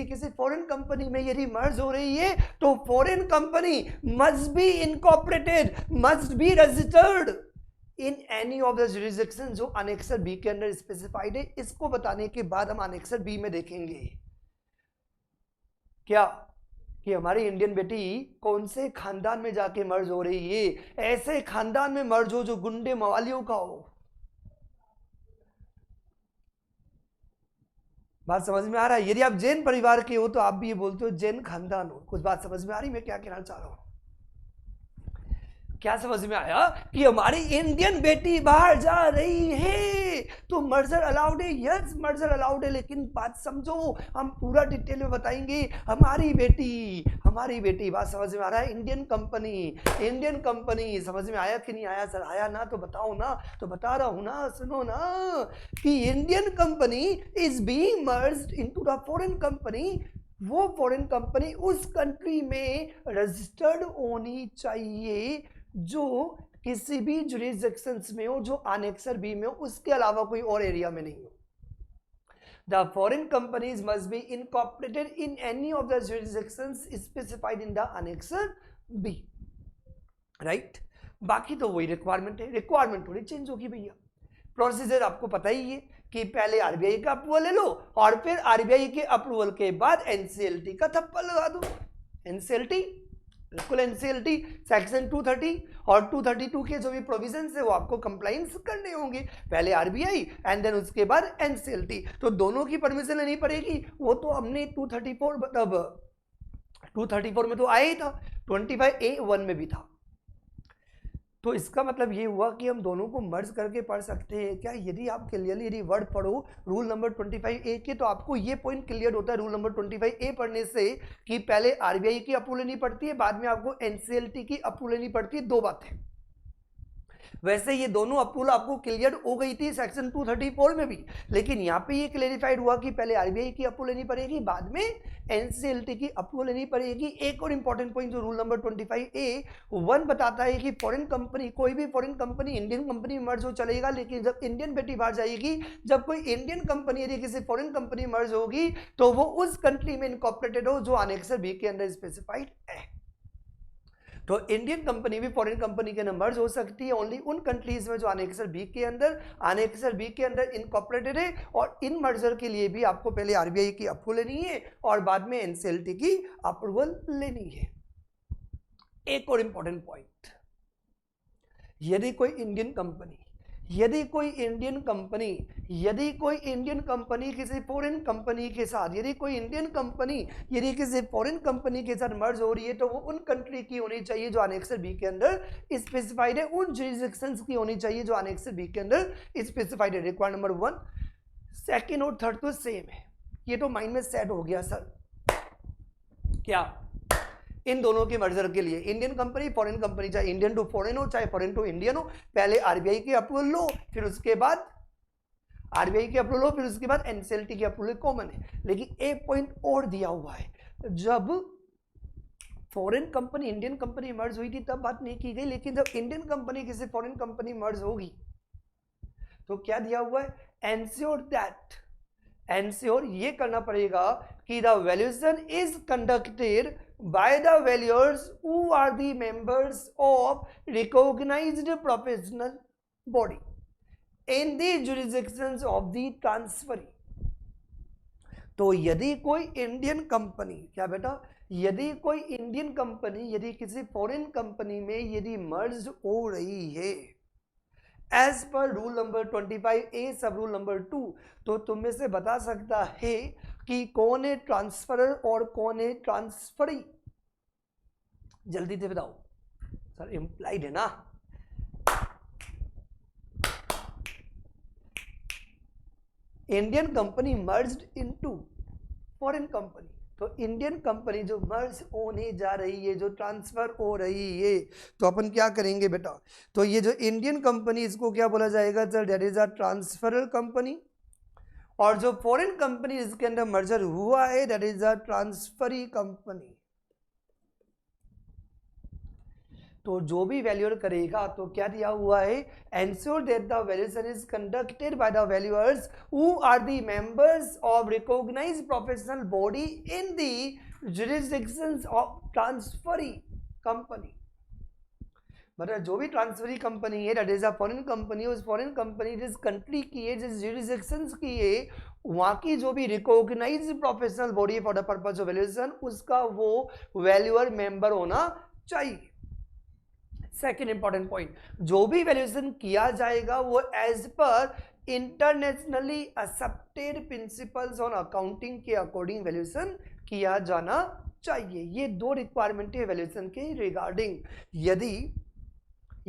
किसी फॉरेन कंपनी में यदि मर्ज हो रही है तो foreign company must be incorporated, must be registered in any of the jurisdiction जो अनेक्सर बी के अंदर स्पेसिफाइड है। इसको बताने के बाद हम अनेक्सर बी में देखेंगे क्या कि हमारी इंडियन बेटी कौन से खानदान में जाके मर्ज हो रही है, ऐसे खानदान में मर्ज हो जो गुंडे मवालियों का हो। बात समझ में आ रहा है? यदि आप जैन परिवार के हो तो आप भी ये बोलते हो जैन खानदान हो। कुछ बात समझ में आ रही मैं क्या कहना चाह रहा हूं? क्या समझ में आया कि हमारी इंडियन बेटी बाहर जा रही है तो मर्जर अलाउड है? यस मर्जर अलाउड है, लेकिन बात समझो, हम पूरा डिटेल में बताएंगे। हमारी बेटी बात समझ में आ रहा है? इंडियन कंपनी समझ में आया कि नहीं आया? सर आया ना, तो बताओ ना, तो बता रहा हूं ना, सुनो ना कि Indian company is being merged into the foreign company. वो फॉरेन कंपनी उस कंट्री में रजिस्टर्ड होनी चाहिए जो किसी भी जुरिसडिक्शंस में हो, जो अनेक्सर बी में हो, उसके अलावा कोई और एरिया में नहीं हो। The foreign companies must be incorporated in any of the jurisdictions specified in the annexer B, right? बाकी तो वही रिक्वायरमेंट है, रिक्वायरमेंट थोड़ी चेंज होगी भैया। प्रोसीजर आपको पता ही है कि पहले आरबीआई का अप्रूवल ले लो और फिर आरबीआई के अप्रूवल के बाद एनसीएलटी का थप्पा लगा दो। एनसीएलटी, बिल्कुल एनसीएलटी सेक्शन 230 और 232 के जो भी प्रोविजन है वो आपको कंप्लाइंस करने होंगे, पहले आरबीआई एंड देन उसके बाद एनसीएलटी। तो दोनों की परमिशन लेनी पड़ेगी, वो तो हमने 234 मतलब 234 में तो आया ही था, 25A1 में भी था। तो इसका मतलब ये हुआ कि हम दोनों को मर्ज करके पढ़ सकते हैं क्या? यदि आप क्लियरली यदि वर्ड पढ़ो रूल नंबर 25A के, तो आपको ये पॉइंट क्लियर होता है रूल नंबर 25A पढ़ने से कि पहले आरबीआई की अप्रूवल लेनी पड़ती है, बाद में आपको एनसीएलटी की अप्रूवल लेनी पड़ती है, दो बातें। वैसे ये दोनों अप्रूवल आपको क्लियर हो गई थी सेक्शन 234 में भी, लेकिन यहाँ पे ये क्लेरिफाइड हुआ कि पहले आरबीआई की अप्रूवल लेनी पड़ेगी, बाद में एनसीएलटी की अप्रूवल लेनी पड़ेगी। एक और इंपॉर्टेंट पॉइंट जो रूल नंबर 25A1 बताता है कि फॉरेन कंपनी, कोई भी फॉरेन कंपनी इंडियन कंपनी में मर्ज हो चलेगा, लेकिन जब इंडियन बेटी बाहर जाएगी, जब कोई इंडियन कंपनी यदि किसी फॉरेन कंपनी मर्ज होगी तो वो उस कंट्री में इनकॉर्पोरेटेड हो जो अनेक्सर बी के अंदर स्पेसिफाइड है। तो इंडियन कंपनी भी फॉरेन कंपनी के अंदर मर्ज हो सकती है ओनली उन कंट्रीज में जो अनेक्सर बी के अंदर इनकॉर्पोरेटेड है, और इन मर्जर के लिए भी आपको पहले आरबीआई की अप्रूवल लेनी है और बाद में एनसीएलटी की अप्रूवल लेनी है। एक और इंपॉर्टेंट पॉइंट, यदि कोई इंडियन कंपनी किसी फॉरेन कंपनी के साथ किसी फॉरेन कंपनी के साथ मर्ज हो रही है, तो वो उन कंट्री की होनी चाहिए जो अनेक्सर बी के अंदर स्पेसिफाइड है, उन जुरिसडिक्शंस की होनी चाहिए जो अनेक्सर बी के अंदर स्पेसिफाइड है। रिक्वायरमेंट नंबर 1, सेकंड और थर्ड तो सेम है, ये तो माइंड में सेट हो गया सर। क्या इन दोनों के मर्जर के लिए इंडियन कंपनी फॉरेन कंपनी, चाहे इंडियन टू फॉरेन हो चाहे फॉरेन टू इंडियन हो, पहले आरबीआई की अप्रूवल लो, फिर उसके बाद एनसीएलटी की अप्रूवल कॉमन है। लेकिन एक पॉइंट और दिया हुआ है, जब foreign company Indian company merge हुई थी तब बात नहीं की गई, लेकिन जब इंडियन कंपनी किसी फॉरेन कंपनी मर्ज होगी तो क्या दिया हुआ है? एंश्योर ये करना पड़ेगा कि the valuation is conducted by the valuers who are the members of recognized professional body in the jurisdictions of the transferee। तो यदि कोई इंडियन कंपनी, क्या बेटा, यदि कोई इंडियन कंपनी यदि किसी फॉरेन कंपनी में यदि मर्ज हो रही है एज पर रूल नंबर 25A सब रूल नंबर 2, तो तुम में से बता सकता है कि कौन है ट्रांसफरर और कौन है ट्रांसफरी? जल्दी से बताओ सर, इंप्लाइड है ना। Indian company merged into foreign company, तो इंडियन कंपनी जो मर्ज होने जा रही है, जो ट्रांसफर हो रही है, तो अपन क्या करेंगे बेटा? तो ये जो इंडियन कंपनी, इसको क्या बोला जाएगा sir? That is a transferor company. और जो फॉरेन कंपनी इसके अंदर मर्जर हुआ है that is a transferee company. तो जो भी वैल्यूअर करेगा तो क्या दिया हुआ है? Ensure that the valuation is conducted by the valuers who are the members of recognised professional body in the jurisdictions of transferee company. मतलब जो भी ट्रांसफरी कंपनी है that is a foreign company, उस फॉरेन कंपनी जिस कंट्री की है, जिस जुरिसडिक्शंस की है, वहां की जो भी recognised professional body for the purpose of valuation, उसका वो वैल्यूअर मेंबर होना चाहिए। सेकेंड इंपॉर्टेंट पॉइंट, जो भी वैल्यूएशन किया जाएगा वो as per internationally accepted principles on accounting के अकॉर्डिंग वैल्यूएशन किया जाना चाहिए। ये दो रिक्वायरमेंट है वैल्यूएशन के रिगार्डिंग।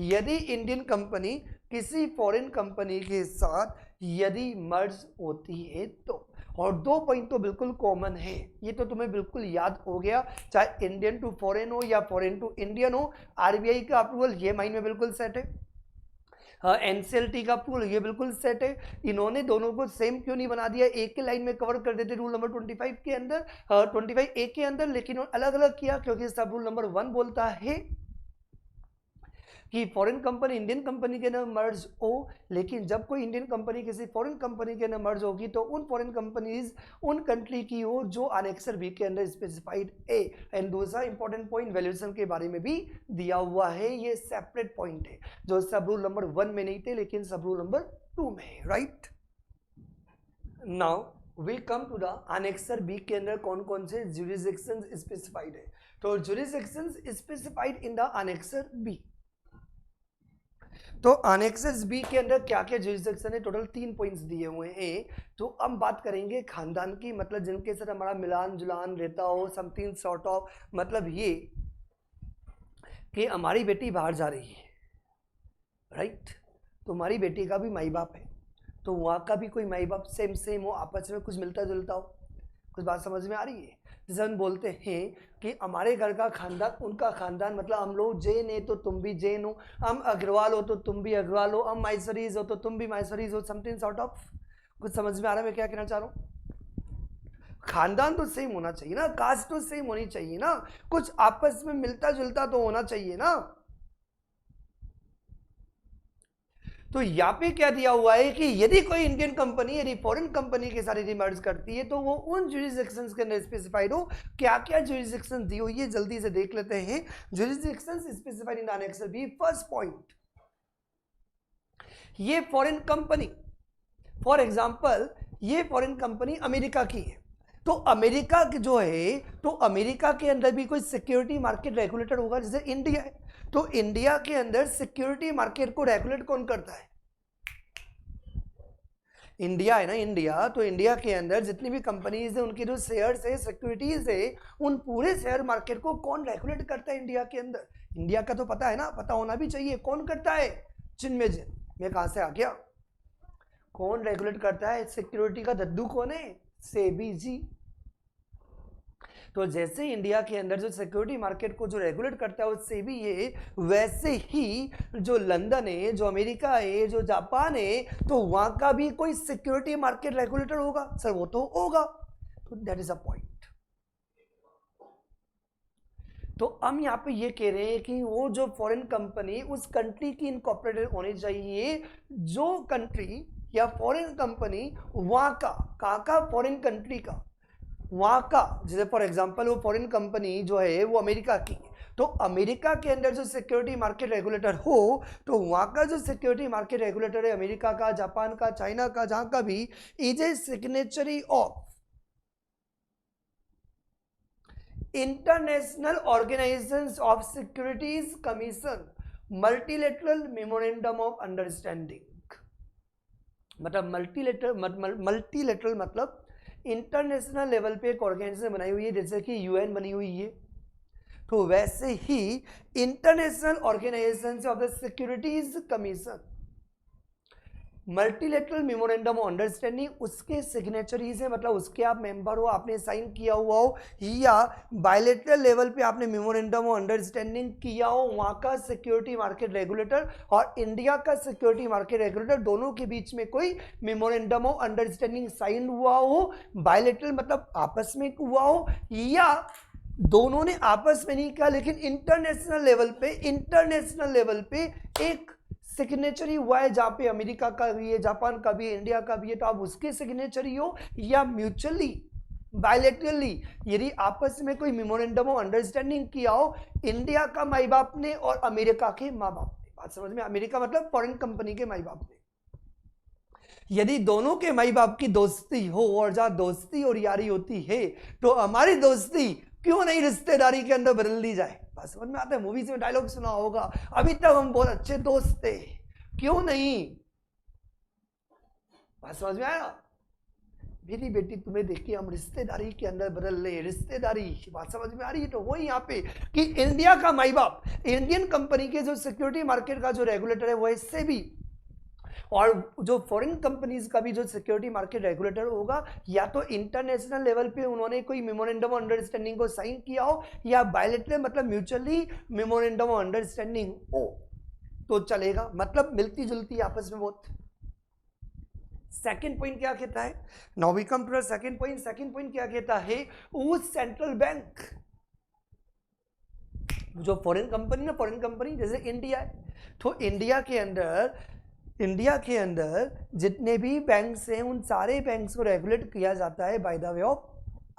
यदि इंडियन कंपनी किसी फॉरेन कंपनी के साथ यदि मर्ज होती है तो, और दो पॉइंट तो बिल्कुल कॉमन है, ये तो तुम्हें बिल्कुल याद हो गया, चाहे इंडियन टू फॉरेन हो या फॉरेन टू इंडियन हो, आरबीआई का अप्रूवल ये माइंड में बिल्कुल सेट है, एनसीएलटी का अप्रूवल ये बिल्कुल सेट है। इन्होंने दोनों को सेम क्यों नहीं बना दिया? एक के लाइन में कवर कर देते रूल नंबर 25 के अंदर, 25A के अंदर, लेकिन अलग अलग किया क्योंकि सब रूल नंबर 1 बोलता है कि फॉरेन कंपनी इंडियन कंपनी के अंदर मर्ज हो, लेकिन जब कोई इंडियन कंपनी किसी फॉरेन कंपनी के अंदर मर्ज होगी तो उन फॉरेन कंपनीज उन कंट्री की हो जो अनेक्सर बी के अंदर स्पेसिफाइड है। एंड दूसरा इंपॉर्टेंट पॉइंट वैल्यूएशन के बारे में भी दिया हुआ है, ये सेपरेट पॉइंट है जो सब रूल नंबर 1 में नहीं थे लेकिन सब रूल नंबर 2 में, right. Now we come to the annexure B के अंदर कौन कौन से जुरिसडिक्शंस स्पेसिफाइड है। तो jurisdictions specified in the annexure B, तो अनेक्सर बी के अंदर क्या क्या जुरिसडिक्शन है, टोटल 3 पॉइंट्स दिए हुए हैं। तो हम बात करेंगे खानदान की, मतलब जिनके साथ हमारा मिलान जुलान रहता हो, समथिंग सॉर्ट ऑफ, मतलब ये कि हमारी बेटी बाहर जा रही है, राइट, तो हमारी बेटी का भी माई बाप है, तो वहाँ का भी कोई माई बाप सेम हो, आपस में कुछ मिलता जुलता हो, कुछ बात समझ में आ रही है। जैसे हम बोलते हैं कि हमारे घर का खानदान उनका खानदान, मतलब हम लोग जैन है तो तुम भी जैन हो, हम अग्रवाल हो तो तुम भी अग्रवाल हो, हम माइसरीज हो तो तुम भी माइसरीज हो, समथिंग सॉर्ट ऑफ, कुछ समझ में आ रहा है मैं क्या कहना चाह रहा हूँ। खानदान तो सेम होना चाहिए ना, कास्ट तो सेम होनी चाहिए ना, कुछ आपस में मिलता जुलता तो होना चाहिए ना। तो यहाँ पे क्या दिया हुआ है कि यदि कोई इंडियन कंपनी यदि फॉरेन कंपनी के साथ यदि मर्ज करती है तो वो उन जुरिसडिक्शंस के अंदर स्पेसिफाइड हो। क्या क्या जुरिसडिक्शन दी हुई है जल्दी से देख लेते हैं। Jurisdictions specified in annexure B, first point, ये फॉरेन कंपनी, फॉर एग्जांपल ये फॉरेन कंपनी अमेरिका की है, तो अमेरिका जो है, तो अमेरिका के अंदर भी कोई सिक्योरिटी मार्केट रेगुलेटर होगा, जैसे इंडिया है, तो इंडिया के अंदर सिक्योरिटी मार्केट को रेगुलेट कौन करता है, इंडिया है ना, इंडिया, तो इंडिया के अंदर जितनी भी कंपनीज है उनकी जो शेयर्स है, सिक्योरिटीज है, उन पूरे शेयर मार्केट को कौन रेगुलेट करता है इंडिया के अंदर। इंडिया का तो पता है ना, पता होना भी चाहिए, कौन करता है, जिनमें जिन, मैं कहां से आ गया, कौन रेगुलेट करता है, सिक्योरिटी का दद्दू कौन है, सेबी जी। तो जैसे इंडिया के अंदर जो सिक्योरिटी मार्केट को जो रेगुलेट करता है वो सेबी है, वैसे ही जो लंदन है, जो अमेरिका है, जो जापान है, तो वहां का भी कोई सिक्योरिटी मार्केट रेगुलेटर होगा सर, वो तो होगा, तो दैट इज अ पॉइंट। तो हम यहाँ पे ये कह रहे हैं कि वो जो फॉरेन कंपनी उस कंट्री की इनकॉर्पोरेटेड होनी चाहिए, जो कंट्री या फॉरेन कंपनी वहां का, कहाँ का, फॉरेन कंट्री का, वहां का, जैसे फॉर एग्जांपल वो फॉरेन कंपनी जो है वो अमेरिका की, तो अमेरिका के अंदर जो सिक्योरिटी मार्केट रेगुलेटर हो, तो वहां का जो सिक्योरिटी मार्केट रेगुलेटर है अमेरिका का, जापान का, चाइना का, जहां का भी, is a signatory of international organisation of securities commission multilateral memorandum of understanding, मतलब मल्टीलेटरल मतलब इंटरनेशनल लेवल पे एक ऑर्गेनाइजेशन बनाई हुई है, जैसे कि यूएन बनी हुई है, तो वैसे ही international organisation of the securities commission multilateral memorandum of understanding, उसके सिग्नेचरीज है, मतलब उसके आप मेंबर हो, आपने साइन किया हुआ हो, या बायलेटरल लेवल पे आपने मेमोरेंडम ऑफ अंडरस्टैंडिंग किया हो, वहां का सिक्योरिटी मार्केट रेगुलेटर और इंडिया का सिक्योरिटी मार्केट रेगुलेटर दोनों के बीच में कोई मेमोरेंडम ऑफ अंडरस्टैंडिंग साइन हुआ हो, बायलेटरल मतलब आपस में हुआ हो, या दोनों ने आपस में नहीं किया लेकिन इंटरनेशनल लेवल पे एक सिग्नेचरी हुआ है, जहां पे अमेरिका का भी है, जापान का भी है, इंडिया का भी है, तो आप उसके सिग्नेचरी हो, या म्यूचुअली बायलेटरली यदि आपस में कोई मेमोरेंडम ऑफ अंडरस्टैंडिंग किया हो इंडिया का माई बाप ने और अमेरिका के माँ बाप ने, बात समझ में, अमेरिका मतलब फॉरेन कंपनी के माई बाप ने, यदि दोनों के माई बाप की दोस्ती हो और जहां दोस्ती और यारी होती है तो हमारी दोस्ती क्यों नहीं रिश्तेदारी के अंदर बदल दी जाए, बस समझ में आता है। मूवीज में डायलॉग सुना होगा, अभी तक हम बहुत अच्छे दोस्त थे, क्यों नहीं, बात समझ में आया, मेरी बेटी तुम्हें देखी हम रिश्तेदारी के अंदर बदल ले, रिश्तेदारी, बात समझ में आ रही है। तो वही यहाँ पे कि इंडिया का माई बाप, इंडियन कंपनी के जो सिक्योरिटी मार्केट का जो रेगुलेटर है वो इससे भी, और जो फॉरेन कंपनीज का भी जो सिक्योरिटी मार्केट रेगुलेटर होगा, या तो इंटरनेशनल लेवल पे उन्होंने कोई मेमोरेंडम ऑफ अंडरस्टैंडिंग को साइन किया हो, या बायलेटरल मतलब म्यूचुअली मेमोरेंडम ऑफ अंडरस्टैंडिंग हो तो चलेगा, मतलब मिलती जुलती आपस में बहुत। सेकेंड पॉइंट क्या कहता है, now we come to the second point. Second point क्या कहता है, उस सेंट्रल बैंक, जो फॉरेन कंपनी ना, फॉरेन कंपनी जैसे इंडिया है, तो इंडिया के अंदर जितने भी बैंक्स हैं उन सारे बैंक्स को रेगुलेट किया जाता है by the way of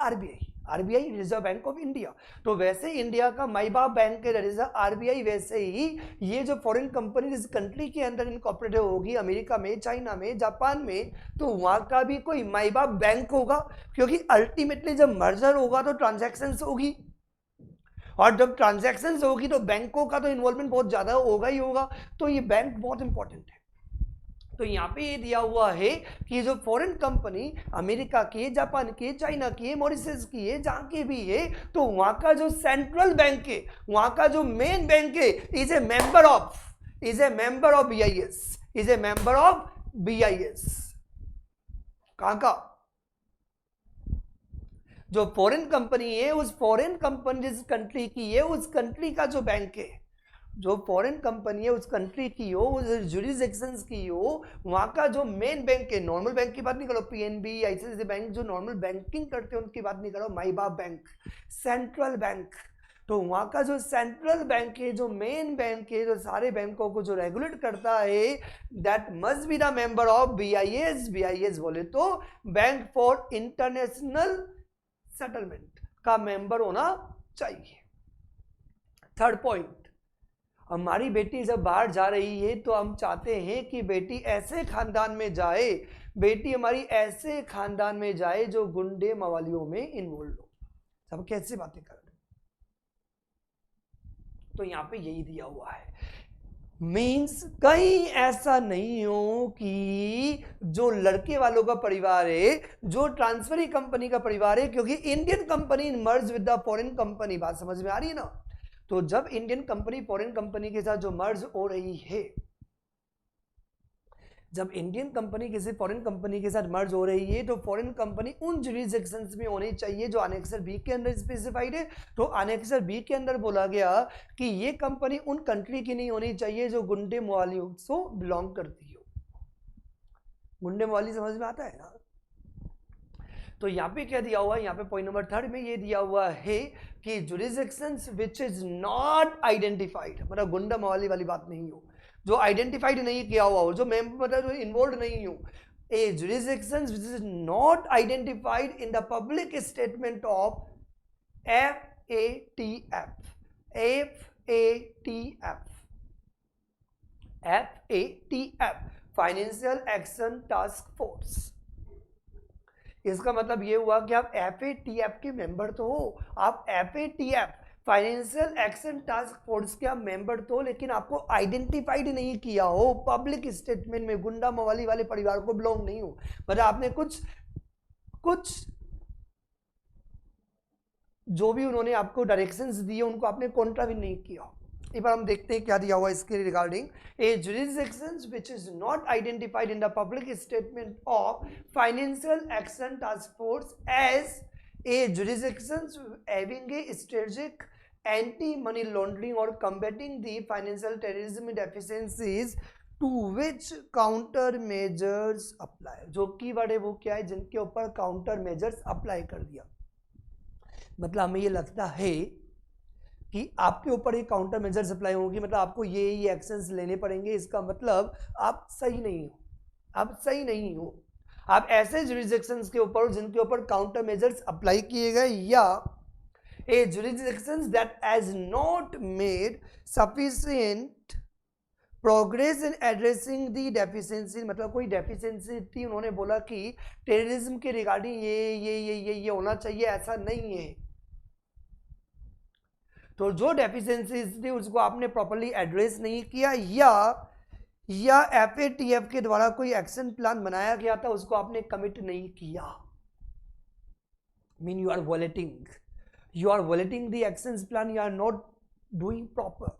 RBI. RBI reserve bank of India. तो वैसे इंडिया का माई बाप बैंक है दैट इज आरबीआई, वैसे ही ये जो फॉरेन कंपनी इस कंट्री के अंदर इनकॉर्पोरेटेड होगी, अमेरिका में, चाइना में, जापान में, तो वहां का भी कोई माई बाप बैंक होगा, क्योंकि अल्टीमेटली जब मर्जर होगा तो ट्रांजैक्शंस होगी, और जब ट्रांजैक्शंस होगी तो बैंकों का तो इन्वॉल्वमेंट बहुत ज्यादा होगा ही होगा। तो ये बैंक बहुत इंपॉर्टेंट है। तो यहाँ पे ये दिया हुआ है कि जो फॉरेन कंपनी अमेरिका की, जापान की, चाइना की, मॉरिशस की है, जहां की भी है, तो वहां का जो सेंट्रल बैंक है, वहां का जो मेन बैंक है, is a member of BIS, is a member of BIS। कहां का? जो फॉरेन कंपनी है, उस फॉरेन कंपनी जिस कंट्री की है, उस कंट्री का जो बैंक है, जो फॉरेन कंपनी है उस कंट्री की हो, उस जुरिसडिक्शंस की हो, वहां का जो मेन बैंक है, नॉर्मल बैंक की बात नहीं करो, पीएनबी, आईसीआईसीआई बैंक जो नॉर्मल बैंकिंग करते हैं उनकी बात नहीं करो, माई बाप बैंक, सेंट्रल बैंक। तो वहां का जो सेंट्रल बैंक है, जो मेन बैंक है, जो सारे बैंकों को जो रेगुलेट करता है, that must be the member of BIS। BIS बोले तो बैंक फॉर इंटरनेशनल सेटलमेंट का मेंबर होना चाहिए। थर्ड पॉइंट, हमारी बेटी जब बाहर जा रही है तो हम चाहते हैं कि बेटी ऐसे खानदान में जाए, बेटी हमारी ऐसे खानदान में जाए जो गुंडे मवालियों में इन्वॉल्व हो। सब कैसे बातें कर रहे हैं? तो यहां पे यही दिया हुआ है, मीन्स कहीं ऐसा नहीं हो कि जो लड़के वालों का परिवार है, जो ट्रांसफरी कंपनी का परिवार है, क्योंकि Indian company merge with the foreign company, बात समझ में आ रही है ना? तो जब इंडियन कंपनी फॉरेन कंपनी के साथ जो मर्ज हो रही है, जब इंडियन कंपनी किसी फॉरेन कंपनी के साथ मर्ज हो रही है, तो फॉरेन कंपनी उन जुरिसडिक्शंस में होनी चाहिए जो अनेक्सर बी के अंदर स्पेसिफाइड है। तो अनेक्सर बी के अंदर बोला गया कि ये कंपनी उन कंट्री की नहीं होनी चाहिए जो गुंडे मवालियों से बिलोंग करती हो। गुंडे मवाली समझ में आता है ना? तो यहाँ पे क्या दिया हुआ है, यहाँ पे पॉइंट नंबर 3 में ये दिया हुआ है कि jurisdictions which is not identified, मतलब गुंडा मवाली वाली बात नहीं हो, जो आइडेंटिफाइड नहीं किया हुआ हो, जो मतलब जो इन्वॉल्व नहीं हो, a jurisdictions which is not identified in the public statement of FATF, financial action task force. इसका मतलब ये हुआ कि आप FATF के मेंबर तो हो, आप FATF financial action task force के आप मेंबर तो, लेकिन आपको आइडेंटिफाइड नहीं किया हो पब्लिक स्टेटमेंट में, गुंडा मवाली वाले परिवार को बिलोंग नहीं हो, मतलब आपने कुछ जो भी उन्होंने आपको डायरेक्शंस दिए उनको आपने कॉन्ट्राविन नहीं किया। एक बार हम देखते हैं क्या दिया हुआ इसके regarding, a jurisdictions which is not identified in the public statement of financial action task force as a jurisdictions having a strategic anti money laundering और combating the financial terrorism deficiencies to which counter measures apply. जो कीवर्ड है वो क्या है? जिनके ऊपर काउंटर मेजर्स अप्लाई कर दिया। मतलब हमें ये लगता है कि आपके ऊपर ये काउंटर मेजर्स अप्लाई होंगी, मतलब आपको ये एक्शंस लेने पड़ेंगे। इसका मतलब आप सही नहीं हो, आप सही नहीं हो, आप ऐसे जुरिसडिक्शंस के ऊपर जिनके ऊपर काउंटर मेजर्स अप्लाई किए गए, या a jurisdictions that has not made sufficient progress in addressing the deficiency. मतलब कोई डेफिशिएंसी थी, उन्होंने बोला कि टेररिज्म के रिगार्डिंग ये होना चाहिए, ऐसा नहीं है, तो जो डेफिशिएंसीज थी उसको आपने प्रॉपर्ली एड्रेस नहीं किया, या FATF के द्वारा कोई एक्शन प्लान बनाया गया था उसको आपने कमिट नहीं किया, mean you are violating the action plan, you are not doing proper.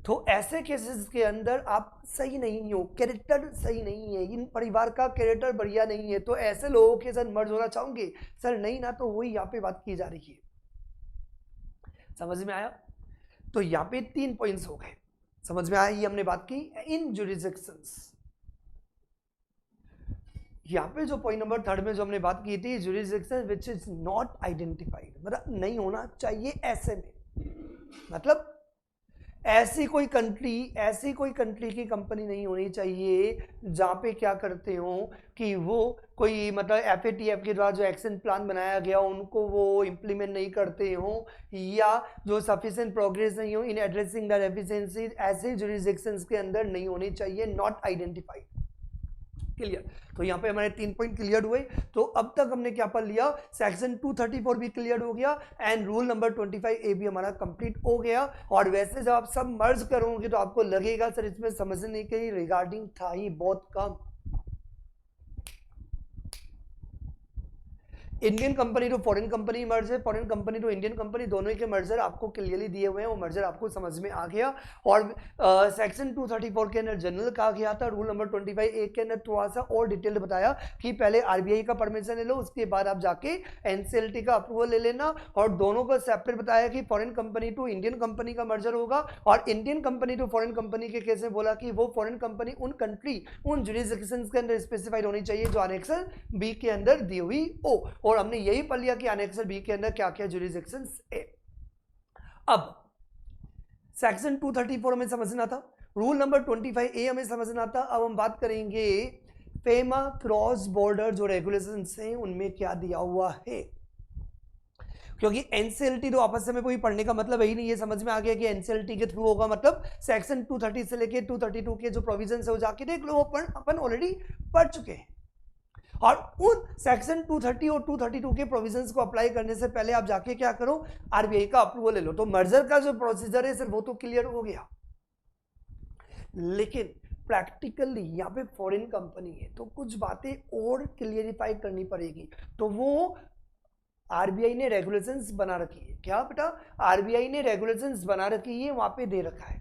तो ऐसे केसेस के अंदर आप सही नहीं हो, कैरेक्टर सही नहीं है, इन परिवार का कैरेक्टर बढ़िया नहीं है, तो ऐसे लोगों के साथ मर्ज होना चाहोगे? सर नहीं ना, तो वही यहाँ पे बात की जा रही है। समझ में आया? तो यहाँ पे 3 पॉइंट्स हो गए, समझ में आया? ये हमने बात की इन जुरिसडिक्शंस। यहाँ पे जो पॉइंट नंबर 3 में जो हमने बात की थी, jurisdiction which is not identified, मतलब नहीं होना चाहिए ऐसे में, मतलब ऐसी कोई कंट्री की कंपनी नहीं होनी चाहिए जहाँ पे क्या करते हो कि वो कोई मतलब FATF के द्वारा जो एक्शन प्लान बनाया गया उनको वो इम्प्लीमेंट नहीं करते हो, या जो सफिशिएंट प्रोग्रेस नहीं हो इन एड्रेसिंग द डेफिशिएंसीज, ऐसे जुरिसडिक्शंस के अंदर नहीं होनी चाहिए, नॉट आइडेंटिफाइड। क्लियर? तो यहाँ पे हमारे 3 पॉइंट क्लियर हुए। तो अब तक हमने क्या पढ़ लिया, सेक्शन 234 भी क्लियर हो गया एंड रूल नंबर 25A भी हमारा कंप्लीट हो गया। और वैसे जब आप सब मर्ज करोगे तो आपको लगेगा सर इसमें समझने के रिगार्डिंग था ही बहुत कम। Indian company to foreign company merge है, foreign company to Indian company, दोनों के मर्जर आपको क्लियरली दिए हुए हैं, वो मर्जर आपको समझ में आ गया। और सेक्शन 234 के अंदर जनरल कहा गया था, रूल नंबर 25A के अंदर थोड़ा सा और डिटेल बताया कि पहले RBI का परमिशन ले लो, उसके बाद आप जाके NCLT का अप्रूवल ले लेना। और दोनों को सेपरेट बताया कि foreign company to Indian company का मर्जर होगा, और Indian company to foreign company के केस में बोला कि वो फॉरेन कंपनी उन कंट्री उन जुरिसडिक्शंस के अंदर स्पेसिफाइड होनी चाहिए जो एनेक्सर B के अंदर दी हुई हो। और हमने यही पढ़ लिया कि एनेक्सर B के अंदर क्या क्या जुरिसडिक्शंस है। अब सेक्शन 234 हमें समझना था, रूल नंबर 25A हमें समझना था। अब हम बात करेंगे फेमा क्रॉस बॉर्डर जो रेगुलेशंस हैं उनमें क्या दिया हुआ है, क्योंकि NCLT तो आपस में कोई पढ़ने का मतलब यही नहीं है। समझ में आ गया कि NCLT के थ्रू होगा, मतलब सेक्शन 230 से लेके 232 के जो प्रोविजंस है वो जाके देख लो, अपन ऑलरेडी पढ़ चुके हैं। और उन सेक्शन 230 और 232 के प्रोविजंस को अप्लाई करने से पहले आप जाके क्या करो, RBI का अप्रूवल ले लो। तो मर्जर का जो प्रोसीजर है सिर्फ वो तो क्लियर हो गया, लेकिन प्रैक्टिकली यहाँ पे फॉरेन कंपनी है तो कुछ बातें और क्लियरिफाई करनी पड़ेगी। तो वो RBI ने रेगुलेशंस बना रखी है। क्या बेटा? RBI ने रेगुलेशंस बना रखी है, वहां पे दे रखा है।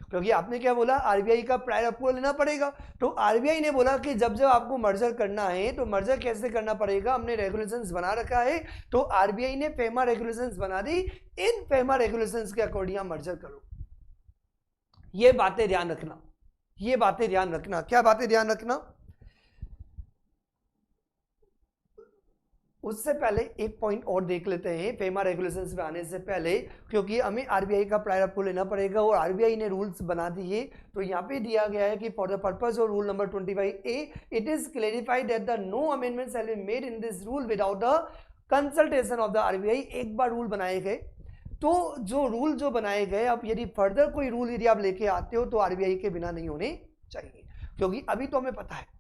क्योंकि आपने क्या बोला, RBI का प्रायर अप्रूवल लेना पड़ेगा। तो RBI ने बोला कि जब जब आपको मर्जर करना है तो मर्जर कैसे करना पड़ेगा, हमने रेगुलेशंस बना रखा है। तो RBI ने फेमा रेगुलेशंस बना दी, इन फेमा रेगुलेशंस के अकॉर्डिंग आप मर्जर करो। ये बातें ध्यान रखना, ये बातें ध्यान रखना। क्या बातें ध्यान रखना? उससे पहले एक पॉइंट और देख लेते हैं फेमा रेगुलेशंस में आने से पहले, क्योंकि हमें RBI का प्रायर अप्रूवल लेना पड़ेगा और RBI ने रूल्स बना दिए। तो यहाँ पे दिया गया है कि for the purpose of rule number 25A it is clarified that the no amendments have been made in this rule without the consultation of the RBI। एक बार रूल बनाए गए तो जो रूल जो बनाए गए, अब यदि फर्दर कोई रूल यदि आप लेके आते हो तो RBI के बिना नहीं होने चाहिए। क्योंकि अभी तो हमें पता है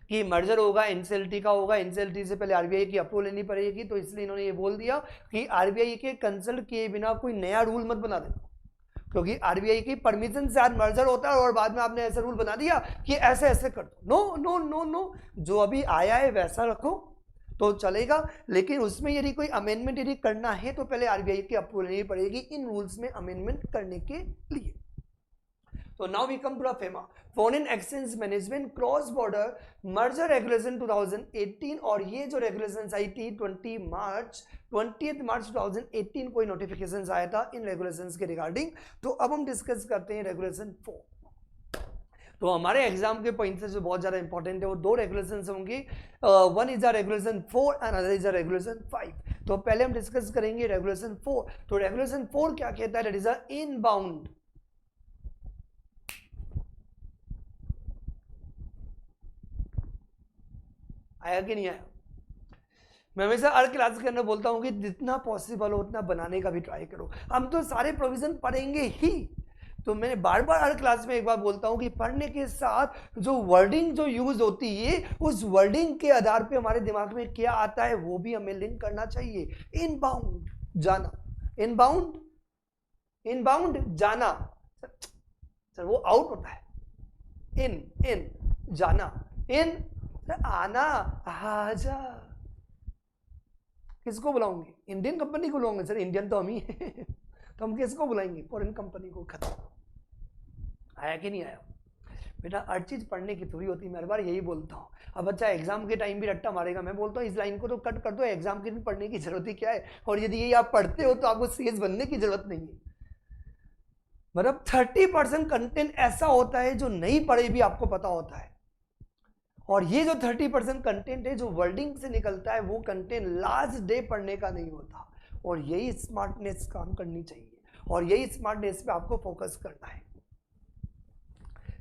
कि मर्जर होगा, NCLT का होगा, NCLT से पहले RBI की अप्रूवल लेनी पड़ेगी। तो इसलिए इन्होंने ये बोल दिया कि RBI के कंसल्ट किए बिना कोई नया रूल मत बना देना, क्योंकि RBI की परमिशन से आज मर्जर होता है और बाद में आपने ऐसा रूल बना दिया कि ऐसे ऐसे कर दो। नो नो नो नो, जो अभी आया है वैसा रखो तो चलेगा, लेकिन उसमें यदि कोई अमेंडमेंट यदि करना है तो पहले RBI की अप्रूवल लेनी पड़ेगी इन रूल्स में अमेंडमेंट करने के लिए। तो now we come to the FEMA, foreign exchange management cross border merger regulation 2018। और ये जो रेगुलेशंस आई थी 20 मार्च 2018 कोई नोटिफिकेशंस आया था इन रेगुलेशंस के रिगार्डिंग। तो अब हम डिस्कस करते हैं रेगुलेशन 4। तो हमारे एग्जाम के पॉइंट से जो बहुत ज्यादा इंपॉर्टेंट है वो दो रेगुलेशंस होंगे, one is the regulation 4 and other is the regulation 5। तो पहले हम डिस्कस करेंगे रेगुलेशन 4। तो रेगुलेशन 4 क्या कहता है? दैट इज अ इनबाउंड आया कि नहीं आया? मैं हमेशा हर क्लास के अंदर बोलता हूं कि जितना पॉसिबल हो उतना बनाने का भी ट्राई करो। हम तो सारे प्रोविजन पढ़ेंगे ही, तो मैंने बार बार हर क्लास में एक बार बोलता हूं कि पढ़ने के साथ जो वर्डिंग जो यूज होती है उस वर्डिंग के आधार पे हमारे दिमाग में क्या आता है वो भी हमें लिंक करना चाहिए। इनबाउंड जाना, इनबाउंड इनबाउंड जाना सर वो आउट होता है, इन जाना, इन आना, आजा। किसको बुलाऊंगे? इंडियन कंपनी को बुलाऊंगे सर, इंडियन तो हम ही है तो हम किसको बुलाएंगे? फॉरेन कंपनी को। खत्म। आया कि नहीं आया? बेटा हर चीज पढ़ने की थोड़ी होती है, मैं हर बार यही बोलता हूँ। अब बच्चा एग्जाम के टाइम भी रट्टा मारेगा, मैं बोलता हूँ इस लाइन को तो कट कर दो, एग्जाम के दिन पढ़ने की जरूरत ही क्या है। और यदि ये आप पढ़ते हो तो आपको सीएस बनने की जरूरत नहीं है। मतलब 30% कंटेंट ऐसा होता है जो नहीं पढ़े भी आपको पता होता है, और ये जो 30% कंटेंट है जो वर्डिंग से निकलता है वो कंटेंट लास्ट डे पढ़ने का नहीं होता। और यही स्मार्टनेस काम करनी चाहिए। और यही स्मार्टनेस पे आपको फोकस करना है।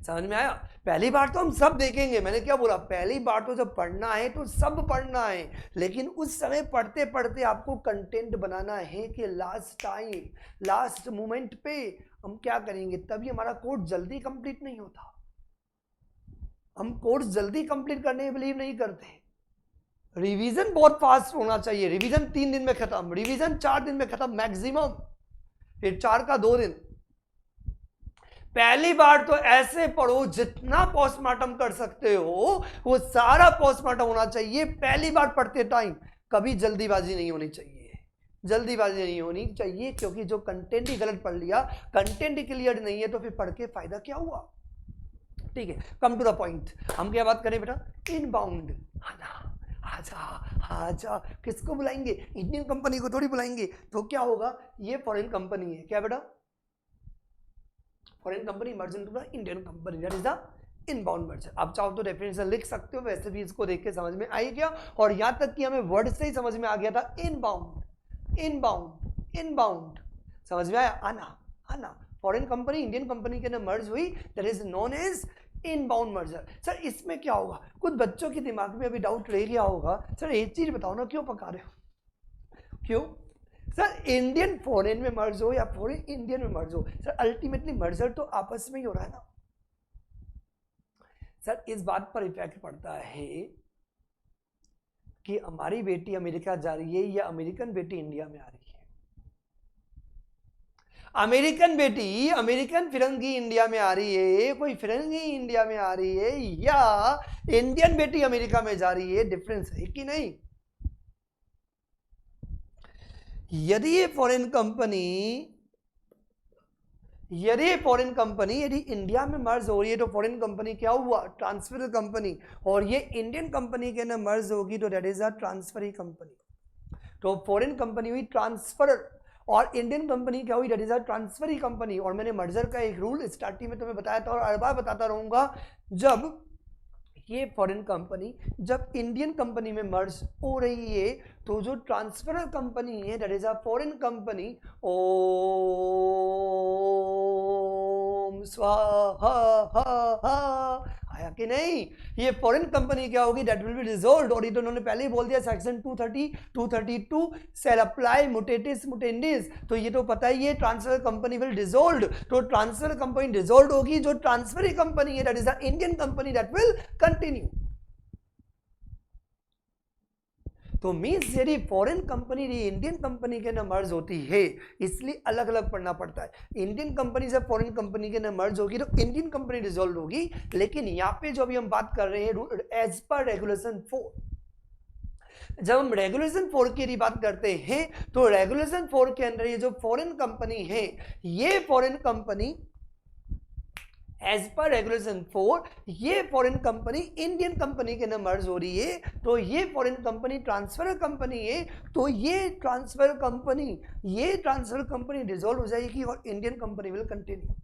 समझ में आया? पहली बार तो हम सब देखेंगे, मैंने क्या बोला, पहली बार तो जब पढ़ना है तो सब पढ़ना है, लेकिन उस समय पढ़ते पढ़ते आपको कंटेंट बनाना है कि लास्ट टाइम, लास्ट मोमेंट पे हम क्या करेंगे। तभी हमारा कोर्स जल्दी कंप्लीट नहीं होता। हम कोर्स जल्दी कंप्लीट करने में बिलीव नहीं करते। रिवीजन बहुत फास्ट होना चाहिए। रिवीजन 3 दिन में खत्म, रिवीजन 4 दिन में खत्म मैक्सिमम, फिर 4 का 2 दिन। पहली बार तो ऐसे पढ़ो जितना पोस्टमार्टम कर सकते हो वो सारा पोस्टमार्टम होना चाहिए पहली बार पढ़ते टाइम। कभी जल्दीबाजी नहीं होनी चाहिए, जल्दीबाजी नहीं होनी चाहिए, क्योंकि जो कंटेंट ही गलत पढ़ लिया, कंटेंट ही क्लियर नहीं है, तो फिर पढ़ के फायदा क्या हुआ। ठीक है, कम टू द पॉइंट। हम क्या बात करें बेटा, इनबाउंड। आजा आजा, किसको बुलाएंगे, इंडियन कंपनी को थोड़ी बुलाएंगे। तो क्या होगा, ये फॉरेन कंपनी है, क्या बेटा, foreign company merge into the Indian company, that is the inbound merger. आप चाहो तो डेफिनेशन लिख सकते हो, वैसे भी इसको देख के समझ में आई गया। और यहां तक कि हमें वर्ड से ही समझ में आ गया था, इनबाउंड इनबाउंड इनबाउंड, समझ में आया, आना आना। फॉरेन कंपनी इंडियन कंपनी के अंदर मर्ज हुई, that is known as inbound merger. Sir इसमें क्या होगा, कुछ बच्चों के दिमाग में अभी डाउट रह गया होगा, सर एक चीज बताओ ना, क्यों पका रहे हो, क्यों सर, इंडियन फॉरेन में मर्ज हो या फॉरेन इंडियन में मर्ज हो, सर अल्टीमेटली मर्जर तो आपस में ही हो रहा है ना। सर इस बात पर इफेक्ट पड़ता है कि हमारी बेटी अमेरिका जा रही है या अमेरिकन बेटी इंडिया में आ रही है। अमेरिकन बेटी, अमेरिकन फिरंगी इंडिया में आ रही है, कोई फिरंगी इंडिया में आ रही है, या इंडियन बेटी अमेरिका में जा रही है, डिफरेंस है कि नहीं। यदि ये फॉरेन कंपनी यदि इंडिया में मर्ज हो रही है तो फॉरेन कंपनी क्या हुआ, ट्रांसफर कंपनी। और ये इंडियन कंपनी के अंदर मर्ज होगी तो that is a transferee company. तो फॉरेन कंपनी हुई ट्रांसफर और इंडियन कंपनी क्या हुई, that is a transferee company. और मैंने मर्जर का एक रूल स्टार्टिंग में तुम्हें बताया था और हर बार बताता रहूंगा, जब ये फॉरेन कंपनी जब इंडियन कंपनी में मर्ज हो रही है तो जो ट्रांसफरर कंपनी है that is a foreign company, ओम स्वाहा, आया कि नहीं। ये फॉरेन कंपनी क्या होगी, दैट विल बी डिसॉल्व्ड। और ये तो उन्होंने पहले ही बोल दिया, सेक्शन 230 232 शैल अप्लाई मुटेटिस मुटेंडिस। तो ये तो पता ही है, ट्रांसफर कंपनी विल डिसॉल्व्ड। तो ट्रांसफर कंपनी डिसॉल्व्ड होगी, जो ट्रांसफरी कंपनी है that is the Indian company that will continue. तो मीन्स यदि फॉरेन कंपनी इंडियन कंपनी के अंदर मर्ज होती है, इसलिए अलग अलग पढ़ना पड़ता है। इंडियन कंपनी जब फॉरेन कंपनी के अंदर मर्ज होगी तो इंडियन कंपनी डिसॉल्व होगी। लेकिन यहाँ पे जो अभी हम बात कर रहे हैं एज पर रेगुलेशन 4, जब हम रेगुलेशन 4 की बात करते हैं तो रेगुलेशन 4 के अंदर ये जो फॉरेन कंपनी है, ये foreign company as per regulation 4 ये फॉरेन कंपनी इंडियन कंपनी के अंदर मर्ज हो रही है, तो ये फॉरेन कंपनी ट्रांसफर कंपनी है, तो ये ट्रांसफर कंपनी डिसॉल्व हो जाएगी और इंडियन कंपनी विल कंटिन्यू।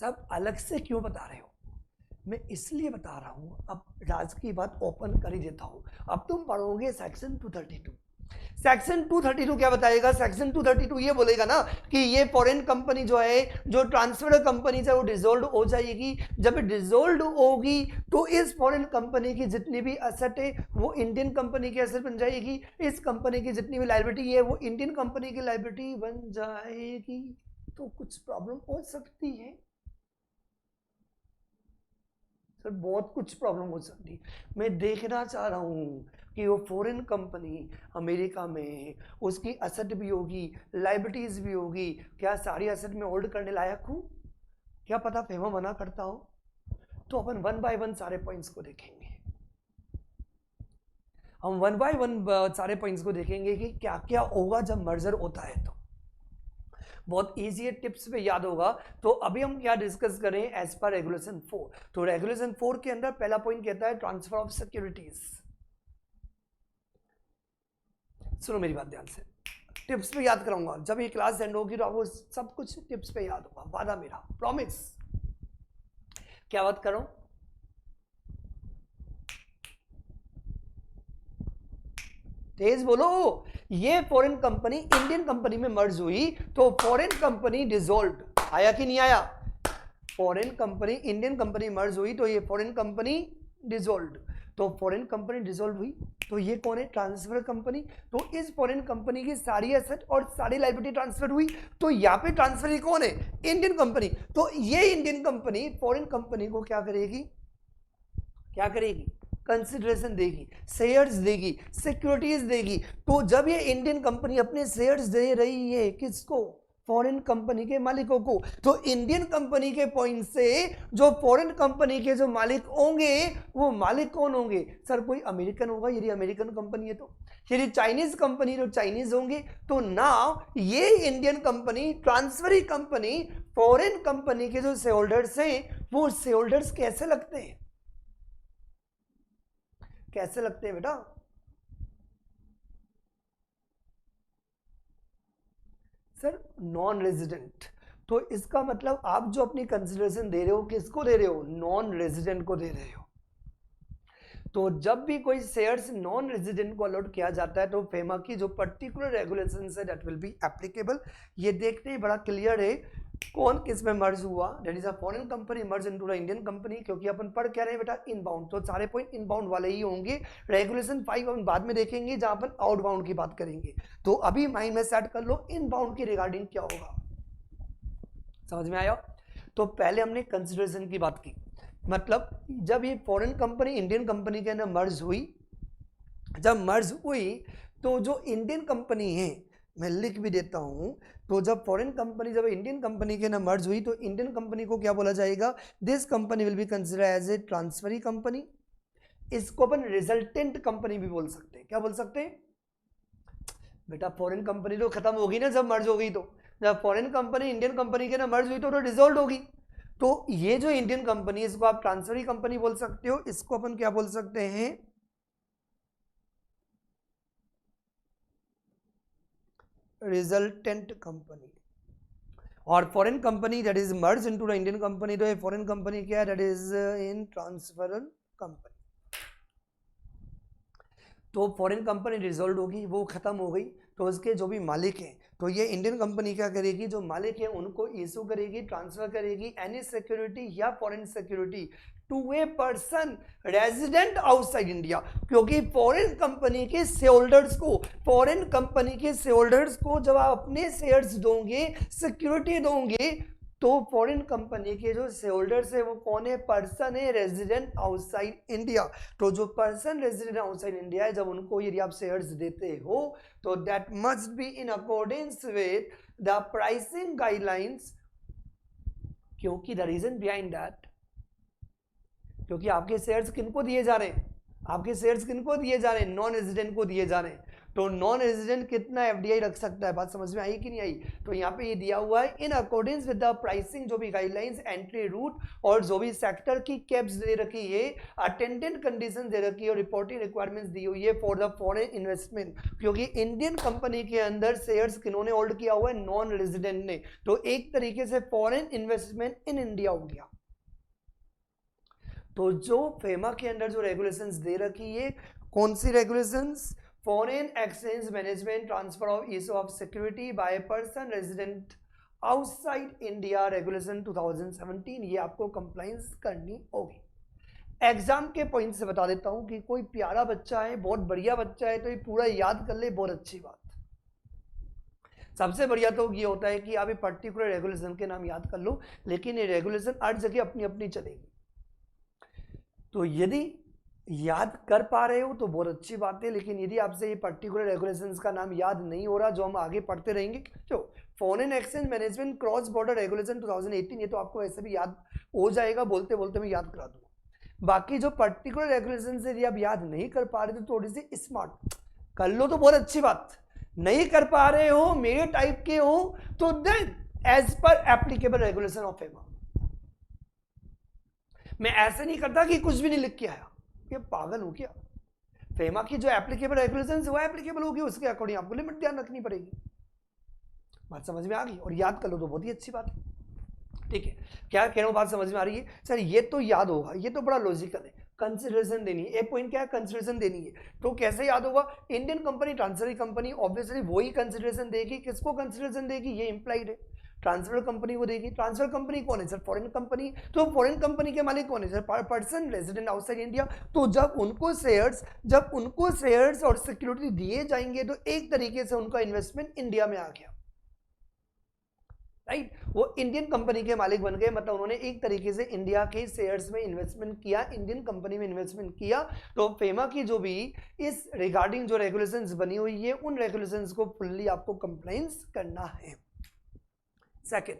सब अलग से क्यों बता रहे हो, मैं इसलिए बता रहा हूं, अब राज की बात ओपन कर ही देता हूं। अब तुम पढ़ोगे सेक्शन 232। सेक्शन 232 क्या बताएगा, सेक्शन 232 ये बोलेगा ना कि ये फॉरेन कंपनी जो है, जो ट्रांसफर कंपनी है वो डिसॉल्व हो जाएगी। जब डिसॉल्व होगी तो इस फॉरेन कंपनी की जितनी भी एसेट है वो इंडियन कंपनी की एसेट बन जाएगी, इस कंपनी की जितनी भी लायबिलिटी है वो इंडियन कंपनी की लायबिलिटी बन जाएगी। तो कुछ प्रॉब्लम हो सकती है सर, बहुत कुछ प्रॉब्लम हो सकती है। मैं देखना चाह रहा हूँ कि वो फॉरेन कंपनी अमेरिका में, उसकी एसेट भी होगी, लायबिलिटीज भी होगी, क्या सारी एसेट में होल्ड करने लायक हूँ, क्या पता फेमा मना करता हो। तो अपन 1 बाय 1 सारे पॉइंट्स को देखेंगे, हम 1 बाय 1 सारे पॉइंट्स को देखेंगे कि क्या क्या होगा जब मर्जर होता है। तो बहुत इजी है, टिप्स पे याद होगा। तो अभी हम क्या डिस्कस करें, एज पर रेगुलेशन 4। तो रेगुलेशन 4 के अंदर पहला पॉइंट कहता है ट्रांसफर ऑफ सिक्योरिटीज। सुनो मेरी बात ध्यान से, टिप्स पे याद कराऊंगा, जब ये क्लास एंड होगी तो आपको सब कुछ टिप्स पे याद होगा, वादा मेरा, प्रॉमिस। क्या बात करो, तेज बोलो। ये फॉरेन कंपनी इंडियन कंपनी में मर्ज हुई तो फॉरेन कंपनी डिसॉल्व, आया कि नहीं आया? Foreign company Indian company merge हुई तो ये फॉरेन कंपनी डिसॉल्व, तो फॉरेन कंपनी डिसॉल्व हुई तो ये कौन है? Transfer company. तो इस फॉरेन कंपनी की सारी एसेट और सारी लायबिलिटी ट्रांसफर हुई, तो यहाँ पे ट्रांसफर कौन है? Indian company. तो ये इंडियन कंपनी फॉरेन कंपनी को क्या करेगी? क्या करेगी? कंसिडरेशन देगी, शेयर्स देगी, सिक्योरिटीज देगी। तो जब ये इंडियन कंपनी अपने शेयर्स दे रही है किसको? फॉरेन कंपनी के मालिकों को। तो इंडियन कंपनी के पॉइंट से जो फॉरेन कंपनी के जो मालिक होंगे वो मालिक कौन होंगे? सर कोई अमेरिकन होगा, यदि अमेरिकन कंपनी है तो, यदि चाइनीज कंपनी तो चाइनीज होंगे। तो नाउ ये Indian company transferee company foreign company के जो शेयर होल्डर्स हैं वो शेयर होल्डर्स कैसे लगते हैं? कैसे लगते हैं बेटा? Sir non resident. तो इसका मतलब आप जो अपनी कंसिडरेशन दे रहे हो किसको दे रहे हो? नॉन रेजिडेंट को दे रहे हो। तो जब भी कोई शेयर्स नॉन रेजिडेंट को अलॉट किया जाता है तो फेमा की जो पर्टिकुलर रेगुलेशंस है दैट विल बी एप्लीकेबल। ये देखते ही बड़ा क्लियर है कौन किस में मर्ज हुआ, that is a foreign company merge into the Indian company, क्योंकि अपन पढ़ क्या रहे हैं बेटा? इनबाउंड, तो सारे पॉइंट इनबाउंड वाले ही होंगे। रेगुलेशन 5 अपन बाद में देखेंगे जहां अपन आउटबाउंड की बात करेंगे। तो अभी माइंड में सेट कर लो इनबाउंड की रिगार्डिंग क्या होगा। समझ में आया? तो पहले हमने कंसिडरेशन की बात की, मतलब जब ये फॉरेन कंपनी इंडियन कंपनी के अंदर मर्ज हुई, जब मर्ज हुई तो जो इंडियन कंपनी है, मैं लिख भी देता हूं, तो जब फॉरेन कंपनी जब इंडियन कंपनी के अंदर मर्ज हुई तो इंडियन कंपनी को क्या बोला जाएगा? This company will be consider as a transferee company. इसको अपन रिजल्टेंट कंपनी भी बोल सकते हैं। क्या बोल सकते हैं बेटा? फॉरेन कंपनी तो खत्म होगी ना जब मर्ज हो गई, तो जब फॉरेन कंपनी इंडियन कंपनी के ना मर्ज हुई तो डिसॉल्व होगी। तो ये जो इंडियन कंपनी, इसको आप ट्रांसफरी कंपनी बोल सकते हो, इसको अपन क्या बोल सकते हैं? Resultant company. और foreign company that is merge into the Indian company, तो ये फॉरेन कंपनी क्या है? That is in transferor company. तो फॉरेन कंपनी डिसॉल्व होगी, वो खत्म हो गई, तो उसके जो भी मालिक हैं, तो ये इंडियन कंपनी क्या करेगी? जो मालिक है उनको इशू करेगी, ट्रांसफर करेगी एनी सिक्योरिटी या foreign security to a person resident outside India. क्योंकि फॉरेन कंपनी के शेयर होल्डर्स को, फॉरेन कंपनी के शेयर होल्डर्स को जब आप अपने शेयर्स दोगे, सिक्योरिटी दोगे, तो फॉरेन कंपनी के जो शेयर होल्डर्स है वो कौन है? पर्सन है रेजिडेंट आउटसाइड इंडिया। तो जो पर्सन रेजिडेंट आउटसाइड इंडिया है, जब उनको यदि आप शेयर्स देते हो तो that must be in accordance with the pricing guidelines. क्योंकि द रीजन बिहाइंड दैट, क्योंकि आपके शेयर्स किनको दिए जा रहे हैं? आपके शेयर्स किनको दिए जा रहे हैं? नॉन रेजिडेंट को दिए जा रहे हैं। तो नॉन रेजिडेंट कितना एफडीआई रख सकता है? बात समझ में आई कि नहीं आई? तो यहाँ पे ये दिया हुआ है in accordance with the pricing, जो भी गाइडलाइंस, एंट्री रूट और जो भी सेक्टर की कैप्स दे रखी है, अटेंडेंट कंडीशन दे रखी है और रिपोर्टिंग रिक्वायरमेंट्स दी हुई है फॉर द फॉरेन इन्वेस्टमेंट। क्योंकि इंडियन कंपनी के अंदर शेयर्स किन्होंने होल्ड किया हुआ है? नॉन रेजिडेंट ने। तो एक तरीके से फॉरेन इन्वेस्टमेंट इन इंडिया हो गया। तो जो फेमा के अंदर जो रेगुलेशंस दे रखी है, कौन सी regulations? Foreign exchange management, transfer of issue of security by person resident outside India, regulation 2017, ये आपको कंप्लाइंस करनी होगी। एग्जाम के पॉइंट से बता देता हूं कि कोई प्यारा बच्चा है, बहुत बढ़िया बच्चा है, तो ये पूरा याद कर ले, बहुत अच्छी बात। सबसे बढ़िया तो ये होता है कि आप ये पर्टिकुलर रेगुलेशन के नाम याद कर लो, लेकिन ये रेगुलेशन हर जगह अपनी अपनी चलेगी। तो यदि याद कर पा रहे हो तो बहुत अच्छी बात है, लेकिन यदि आपसे ये पर्टिकुलर रेगुलेशंस का नाम याद नहीं हो रहा, जो हम आगे पढ़ते रहेंगे, जो foreign exchange management cross border regulation 2018, ये तो आपको वैसे भी याद हो जाएगा, बोलते बोलते मैं याद करा दूंगा। बाकी जो पर्टिकुलर रेगुलेशन से यदि आप याद नहीं कर पा रहे तो थोड़ी सी स्मार्ट कर लो तो बहुत अच्छी बात। नहीं कर पा रहे हो, मेरे टाइप के हो, तो then as per applicable regulation of FEMA. मैं ऐसे नहीं करता कि कुछ भी नहीं लिख के आया, ये पागल हूं क्या? फेमा की जो एप्लीकेबल रेगुलेशंस वो एप्लीकेबल होगी, उसके अकॉर्डिंग आपको लिमिट ध्यान रखनी पड़ेगी। बात समझ में आ गई? और याद कर लो तो बहुत ही अच्छी बात है। ठीक है, क्या कह रहा हूं? बात समझ में आ रही है? सर ये तो याद होगा, ये तो बड़ा लॉजिकल है। कंसिडरेशन देनी है। ए पॉइंट क्या है, कंसिडरेशन देनी है। तो कैसे याद होगा, Indian company transfer company obviously वही कंसिडरेशन देगी, किसको कंसिडरेशन देगी, ये इंप्लाइड है, ट्रांसफर कंपनी को देगी। ट्रांसफर कंपनी कौन है सर, फॉरेन कंपनी। तो फॉरेन कंपनी के मालिक कौन है sir, person resident outside India. तो जब उनको शेयर्स और सिक्योरिटी दिए जाएंगे तो एक तरीके से उनका इन्वेस्टमेंट इंडिया में आ गया, राइट। वो इंडियन कंपनी के मालिक बन गए, मतलब उन्होंने एक तरीके से इंडिया के शेयर्स में इन्वेस्टमेंट किया, इंडियन कंपनी में इन्वेस्टमेंट किया। तो फेमा की जो भी इस रिगार्डिंग जो रेगुलेशंस बनी हुई है, उन रेगुलेशंस को फुल्ली आपको कंप्लायंस करना है। Second,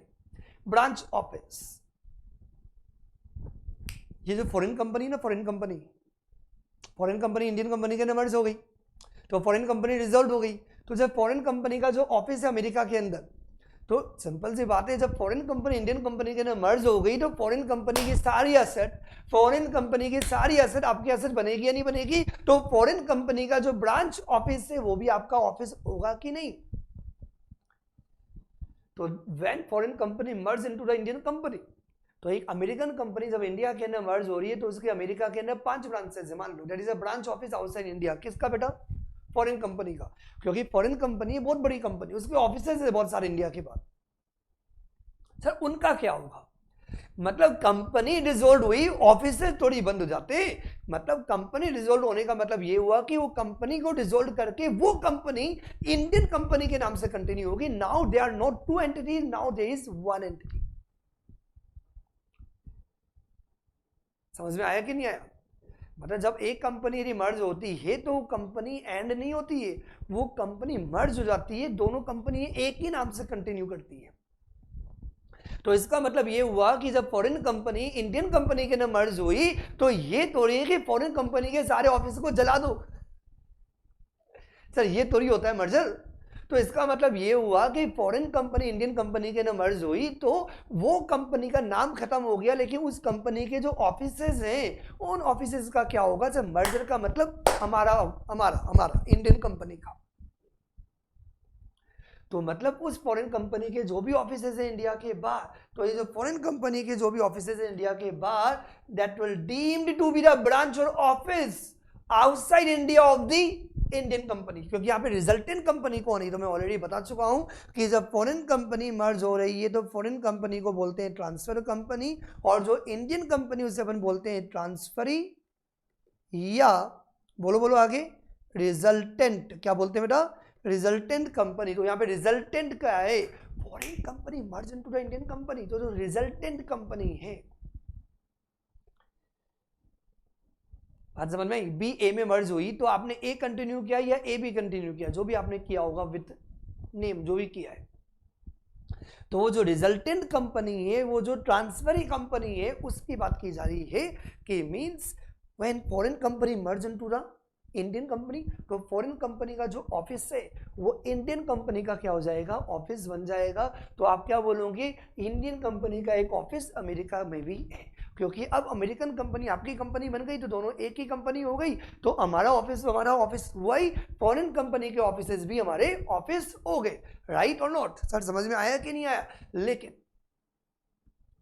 branch office. ये जो फॉरेन कंपनी ना, फॉरेन कंपनी इंडियन कंपनी के अंदर मर्ज हो गई, तो फॉरेन कंपनी डिसॉल्व हो गई। तो जब फॉरेन कंपनी का जो ऑफिस है अमेरिका के अंदर, तो सिंपल सी बात है, जब फॉरेन कंपनी इंडियन कंपनी के अंदर मर्ज हो गई तो फॉरेन कंपनी की सारी एसेट आपकी एसेट बनेगी या नहीं बनेगी। तो फॉरेन कंपनी का जो ब्रांच ऑफिस है वो भी आपका ऑफिस होगा कि नहीं। तो when foreign company merge into the Indian company, तो एक अमेरिकन कंपनी जब इंडिया के अंदर मर्ज हो रही है तो उसके अमेरिका के अंदर 5 ब्रांचेस है, मान लो that is a branch office outside India. किसका बेटा, फॉरेन कंपनी का, क्योंकि फॉरेन कंपनी है बहुत बड़ी कंपनी, उसके ऑफिसेज है बहुत सारे इंडिया के बाद। सर उनका क्या होगा, मतलब कंपनी डिसॉल्व हुई, ऑफिसेज थोड़ी बंद हो जाते। मतलब कंपनी डिसॉल्व होने का मतलब ये हुआ कि वो कंपनी को डिसॉल्व करके वो कंपनी इंडियन कंपनी के नाम से कंटिन्यू होगी। Now they are not 2 entities, now there is 1 entity. समझ में आया कि नहीं आया। मतलब जब एक कंपनी यदि मर्ज होती है तो वो कंपनी एंड नहीं होती है, वो कंपनी मर्ज हो जाती है, दोनों कंपनी एक ही नाम से कंटिन्यू करती है। तो इसका मतलब ये हुआ कि जब फॉरेन कंपनी इंडियन कंपनी के अंदर मर्ज हुई तो ये थोड़ी है कि फॉरेन कंपनी के सारे ऑफिस को जला दो, सर ये थोड़ी होता है मर्जर। तो इसका मतलब ये हुआ कि फॉरेन कंपनी इंडियन कंपनी के अंदर मर्ज हुई तो वो कंपनी का नाम खत्म हो गया, लेकिन उस कंपनी के जो ऑफिसेज हैं उन ऑफिसेज का क्या होगा। जब मर्जर का मतलब हमारा इंडियन कंपनी का, तो मतलब उस फॉरेन कंपनी के जो भी ऑफिसेज हैं इंडिया के बाहर, तो ये जो फॉरेन कंपनी के जो भी ऑफिसेज हैं इंडिया के बाहर, that will deemed to be the branch और office outside India of the Indian company. क्योंकि यहाँ पे रिजल्टेंट कंपनी कौन है तो मैं ऑलरेडी बता चुका हूं कि जब फॉरेन कंपनी मर्ज हो रही है तो फॉरेन कंपनी को बोलते हैं ट्रांसफर कंपनी, और जो इंडियन कंपनी उसे अपन बोलते हैं ट्रांसफरी, या बोलो आगे रिजल्टेंट। क्या बोलते हैं बेटा, रिजल्टेंट कंपनी। तो यहाँ पे रिजल्टेंट क्या है, foreign company merge into the Indian company, तो जो रिजल्टेंट कंपनी है, बात समझ में, बी ए में मर्ज हुई तो आपने ए कंटिन्यू किया या ए बी कंटिन्यू किया, जो भी आपने किया होगा विद नेम जो भी किया है, तो वो जो रिजल्टेंट कंपनी है, वो जो ट्रांसफरी कंपनी है, उसकी बात की जा रही है कि means when foreign company merge into the Indian company, तो फॉरेन कंपनी का जो ऑफिस है वो इंडियन कंपनी का क्या हो जाएगा, ऑफिस बन जाएगा। तो आप क्या बोलोगे, इंडियन कंपनी का एक ऑफिस अमेरिका में भी है, क्योंकि अब अमेरिकन कंपनी आपकी कंपनी बन गई तो दोनों एक ही कंपनी हो गई, तो हमारा ऑफिस हुआ ही, फॉरेन कंपनी के ऑफिसेज भी हमारे ऑफिस हो गए, राइट और नॉट। सर समझ में आया कि नहीं आया। लेकिन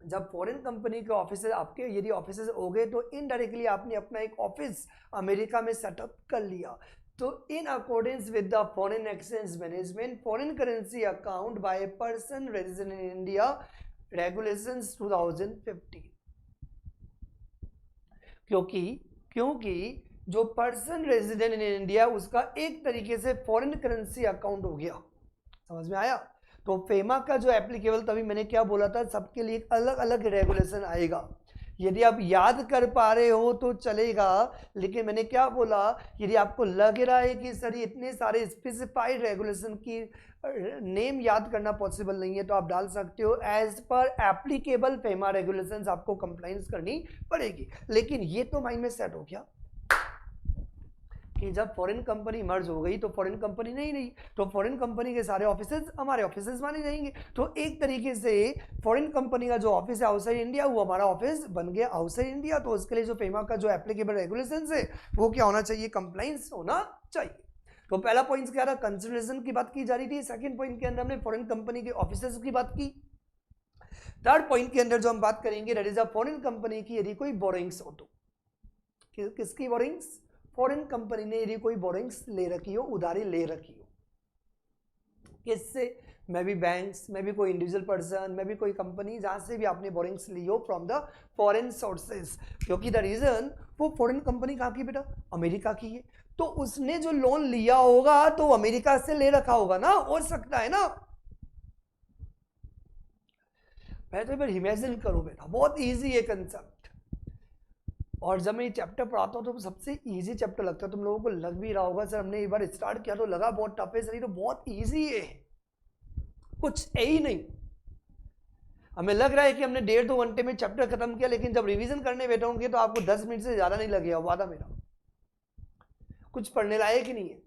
जब फॉरेन कंपनी के ऑफिस आपके यदि ऑफिस हो गए तो इनडायरेक्टली आपने अपना एक ऑफिस अमेरिका में सेटअप कर लिया, तो in accordance with the foreign exchange management foreign currency account by person resident in India regulations 2015, क्योंकि जो पर्सन रेजिडेंट इन इंडिया उसका एक तरीके से फॉरेन करेंसी अकाउंट हो गया। समझ में आया। तो फेमा का जो एप्लीकेबल, तभी मैंने क्या बोला था, सबके लिए अलग अलग रेगुलेशन आएगा। यदि आप याद कर पा रहे हो तो चलेगा, लेकिन मैंने क्या बोला, यदि आपको लग रहा है कि सर इतने सारे स्पेसिफाइड रेगुलेशन की नेम याद करना पॉसिबल नहीं है, तो आप डाल सकते हो as per applicable FEMA regulations आपको कंप्लाइंस करनी पड़ेगी। लेकिन ये तो माइंड में सेट हो गया कि जब फॉरेन कंपनी मर्ज हो गई तो फॉरेन कंपनी नहीं रही, तो फॉरेन कंपनी के सारे ऑफिसेज हमारे ऑफिसेज माने जाएंगे। तो एक तरीके से फॉरेन कंपनी का जो ऑफिस है आउटसाइड इंडिया वो हमारा ऑफिस बन गया आउटसाइड इंडिया। तो उसके लिए जो फेमा का जो एप्लीकेबल रेगुलेशंस है वो क्या होना चाहिए, कंप्लाइंस होना चाहिए। तो पहला पॉइंट क्या रहा, कंसिडरेशन की बात की जा रही थी। सेकंड पॉइंट के अंदर हमने फॉरेन कंपनी के ऑफिसेज की बात की। थर्ड पॉइंट के अंदर जो हम बात करेंगे that is a foreign company की यदि कोई बोरोइंग्स हो तो, किसकी बोरिंग्स? फॉरेन कंपनी ने यदि कोई बोरिंग्स ले रखी हो, उधारी ले रखी हो, किससे? मैं भी बैंक्स, मैं भी कोई इंडिविजुअल पर्सन, मैं भी कोई कंपनी, जहां से भी आपने बोरिंग्स ली हो फ्रॉम द फॉरेन सोर्सेज। क्योंकि द रीजन, वो फॉरेन कंपनी कहाँ की बेटा? अमेरिका की है, तो उसने जो लोन लिया होगा तो अमेरिका से ले रखा होगा ना, हो सकता है ना। मैं तो एक बार इमेजिन करो बेटा, बहुत इजी है कंसेप्ट। और जब मैं ये चैप्टर पढ़ाता हूँ तो सबसे इजी चैप्टर लगता है। तुम लोगों को लग भी रहा होगा सर हमने एक बार स्टार्ट किया तो लगा बहुत टफ है, सर ये तो बहुत इजी है, कुछ है ही नहीं। हमें लग रहा है कि हमने 1.5-2 घंटे में चैप्टर खत्म किया, लेकिन जब रिवीजन करने बैठोगे तो आपको 10 मिनट से ज्यादा नहीं लगेगा, वादा मेरा। कुछ पढ़ने लायक ही नहीं है।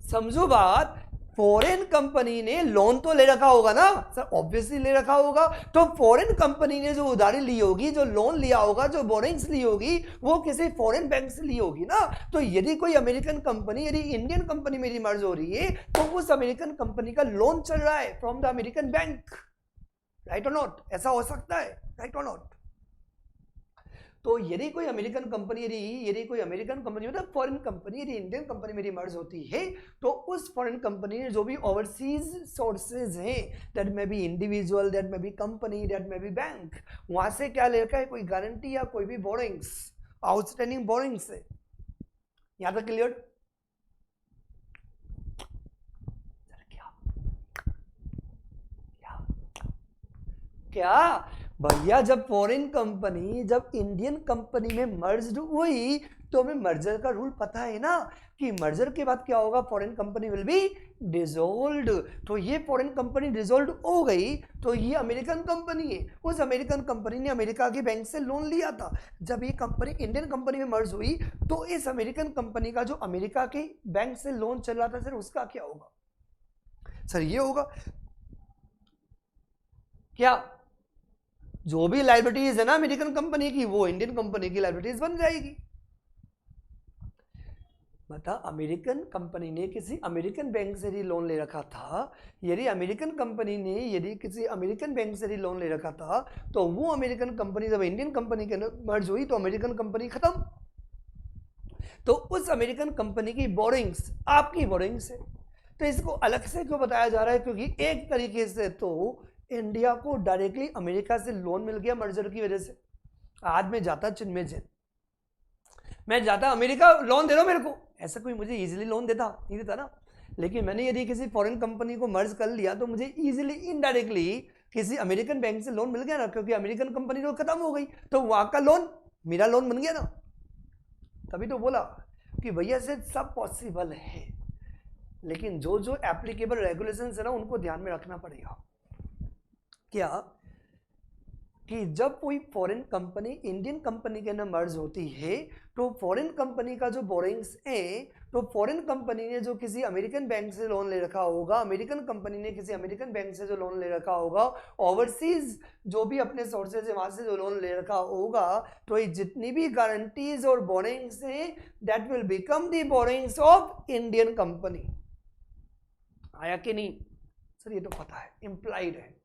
समझो बात, फॉरेन कंपनी ने लोन तो ले रखा होगा ना सर, ऑब्वियसली ले रखा होगा। तो फॉरेन कंपनी ने जो उधारी ली होगी, जो लोन लिया होगा, जो बोरिंग्स ली होगी, वो किसी फॉरेन बैंक से ली होगी ना। तो यदि कोई अमेरिकन कंपनी, यदि इंडियन कंपनी मेरी मर्ज हो रही है, तो उस अमेरिकन कंपनी का लोन चल रहा है from the American bank, right और नॉट? ऐसा हो सकता है, राइट और नॉट? तो यदि कोई अमेरिकन कंपनी, यदि कोई अमेरिकन कंपनी मतलब फॉरेन कंपनी, यदि इंडियन कंपनी मेरी मर्ज होती है, तो उस फॉरेन कंपनी ने जो भी ओवरसीज सोर्सेज हैं, दैट में भी इंडिविजुअल, दैट में भी कंपनी, दैट में भी बैंक, वहां से क्या ले रखा है? कोई गारंटी या कोई भी बोरिंग्स, आउटस्टैंडिंग बोरिंग्स है। यहां तक क्लियर? क्या भैया, जब फॉरेन कंपनी जब इंडियन कंपनी में मर्ज हुई तो हमें मर्जर का रूल पता है ना, कि मर्जर के बाद क्या होगा? Foreign company will B dissolved. तो ये फॉरेन कंपनी डिसॉल्व हो गई तो ये अमेरिकन कंपनी है, उस अमेरिकन कंपनी ने अमेरिका के बैंक से लोन लिया था। जब ये कंपनी इंडियन कंपनी में मर्ज हुई तो इस अमेरिकन कंपनी का जो अमेरिका के बैंक से लोन चल रहा था सर, उसका क्या होगा? सर ये होगा क्या, जो भी लायबिलिटीज है ना अमेरिकन कंपनी की, वो इंडियन कंपनी की लायबिलिटीज बन जाएगी। बता, अमेरिकन कंपनी ने किसी अमेरिकन बैंक से ही लोन ले रखा था, यदि अमेरिकन कंपनी ने यदि किसी अमेरिकन बैंक से ही लोन ले रखा था, तो वो अमेरिकन कंपनी जब इंडियन कंपनी के मर्ज हुई तो अमेरिकन कंपनी खत्म। तो उस अमेरिकन कंपनी की बोरिंग्स आपकी बोरिंग्स है। तो इसको अलग से क्यों बताया जा रहा है? क्योंकि एक तरीके से तो इंडिया को डायरेक्टली अमेरिका से लोन मिल गया मर्जर की वजह से। आज मैं जाता चिन्मय जैन, मैं जाता अमेरिका, लोन दे दो मेरे को, ऐसा कोई मुझे इजीली लोन देता नहीं देता ना। लेकिन मैंने यदि किसी फॉरेन कंपनी को मर्ज कर लिया तो मुझे इजीली इनडायरेक्टली किसी अमेरिकन बैंक से लोन मिल गया ना, क्योंकि अमेरिकन कंपनी तो खत्म हो गई, तो वहां का लोन मेरा लोन बन गया ना। तभी तो बोला कि भैया से सब पॉसिबल है, लेकिन जो जो एप्लीकेबल रेगुलेशंस है ना उनको ध्यान में रखना पड़ेगा। क्या कि जब कोई फॉरेन कंपनी इंडियन कंपनी के अंदर मर्ज होती है तो फॉरेन कंपनी का जो बोरिंग्स है, तो फॉरेन कंपनी ने जो किसी अमेरिकन बैंक से लोन ले रखा होगा, अमेरिकन कंपनी ने किसी अमेरिकन बैंक से जो लोन ले रखा होगा, ओवरसीज जो भी अपने सोर्सेज है वहां से जो लोन ले रखा होगा, तो ये जितनी भी गारंटीज और बोरिंग्स हैं that will become the borings of Indian company. आया कि नहीं सर? ये तो पता है, इंप्लाइड है,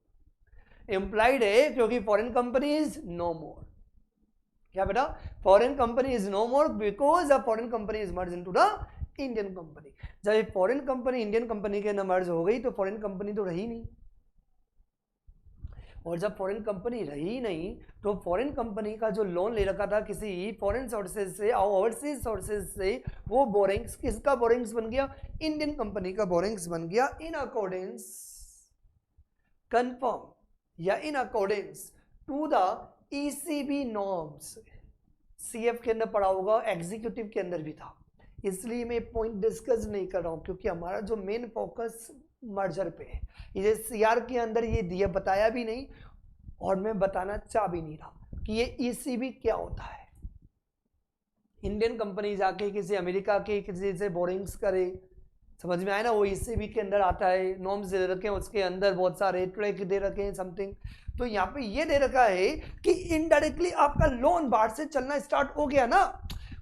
इंप्लाइड है, क्योंकि foreign company is no more. क्या बेटा? Foreign company is no more because a foreign company is merge into the Indian company. जब फॉरेन कंपनी इंडियन कंपनी के अंदर मर्ज हो गई तो फॉरेन कंपनी तो रही नहीं, और जब फॉरेन कंपनी रही नहीं तो फॉरेन कंपनी का जो लोन ले रखा था किसी फॉरेन सोर्सेज से और ओवरसीज सोर्सेज से, वो बोरिंग्स किसका बोरिंग्स बन गया? इंडियन कंपनी का बोरिंग्स बन गया, इन अकॉर्डेंस कंफर्म या in accordance to the ECB norms. CF के अंदर पढ़ा होगा, एग्जीक्यूटिव के अंदर भी था, इसलिए मैं पॉइंट डिस्कस नहीं कर रहा हूं, क्योंकि हमारा जो मेन फोकस मर्जर पे है। ये CR के अंदर ये दिया बताया भी नहीं और मैं बताना चाह भी नहीं रहा कि ये ECB क्या होता है। इंडियन कंपनी जाके किसी अमेरिका के किसी से बोरिंग्स करे, समझ में आया ना? वो ECB के अंदर आता है, नॉर्म्स दे रखे हैं, उसके अंदर बहुत सारे ट्रैक दे रखे हैं समथिंग। तो यहाँ पे ये दे रखा है कि इनडायरेक्टली आपका लोन बाहर से चलना स्टार्ट हो गया ना,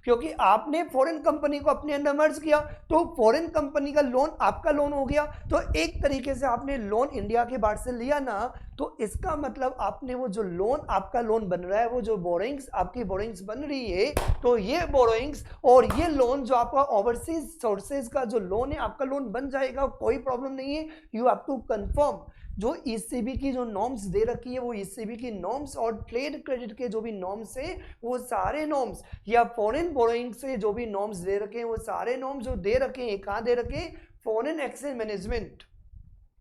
क्योंकि आपने फॉरेन कंपनी को अपने अंडर मर्ज किया तो फॉरेन कंपनी का लोन आपका लोन हो गया। तो एक तरीके से आपने लोन इंडिया के बाहर से लिया ना, तो इसका मतलब आपने वो जो लोन आपका लोन बन रहा है, वो जो बोरोइंग्स आपकी बोरोइंग्स बन रही है, तो ये बोरोइंग्स और ये लोन जो आपका ओवरसीज सोर्सेज का जो लोन है आपका लोन बन जाएगा, कोई प्रॉब्लम नहीं है। यू हैव टू कंफर्म जो ईसीबी की जो नॉर्म्स दे रखी है, वो ईसीबी की नॉर्म्स और ट्रेड क्रेडिट के जो भी नॉर्म्स है, वो सारे नॉर्म्स या फॉरेन बोरोइंग से जो भी नॉर्म्स दे रखे हैं, वो सारे नॉर्म्स जो दे रखे हैं, कहाँ दे रखे हैं? फॉरेन एक्सचेंज मैनेजमेंट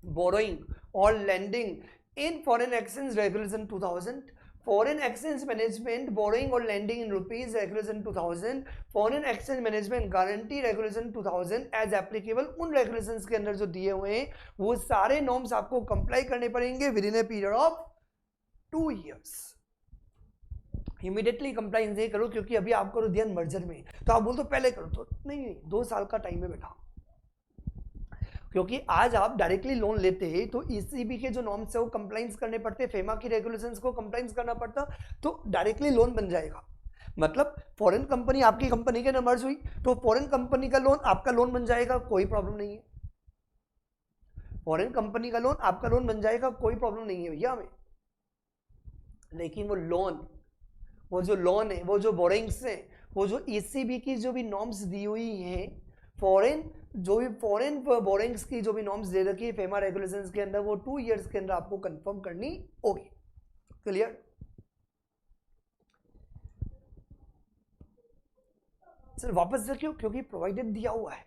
बोरोइंग और lending in foreign exchange regulation 2000, foreign exchange management borrowing और lending in rupees regulation 2000, foreign exchange management guarantee regulation 2000 as applicable, उन रेगुलेशंस के अंदर जो दिए हुए हैं वो सारे नॉर्म्स आपको कंप्लाई करने पड़ेंगे with in a period of 2 years। Immediately compliance नहीं करो, क्योंकि अभी आप करो ध्यान मर्जर में, तो आप बोल तो पहले करो, तो नहीं 2 साल का टाइम है बेटा, क्योंकि आज आप डायरेक्टली लोन लेते हैं तो ईसीबी के जो नॉर्म्स है वो कंप्लाइंस करने पड़ते, फेमा की रेगुलेशंस को कंप्लाइंस करना पड़ता, तो डायरेक्टली लोन बन जाएगा। मतलब फॉरेन कंपनी आपकी कंपनी के नंबर्स हुई तो फॉरेन कंपनी का लोन आपका लोन बन जाएगा, कोई प्रॉब्लम नहीं है। फॉरेन कंपनी का लोन आपका लोन बन जाएगा, कोई प्रॉब्लम नहीं है भैया हमें। लेकिन वो लोन, वो जो लोन है, वो जो बोरिंग्स है, वो जो ईसीबी की जो भी नॉर्म्स दी हुई है, फॉरेन जो भी फॉरेन बोरिंग्स की जो भी नॉर्म्स दे रखी है फेमा रेगुलेशंस के अंदर, वो 2 years के अंदर आपको कंफर्म करनी होगी। क्लियर? सर वापस से क्यों? क्योंकि प्रोवाइडेड दिया हुआ है।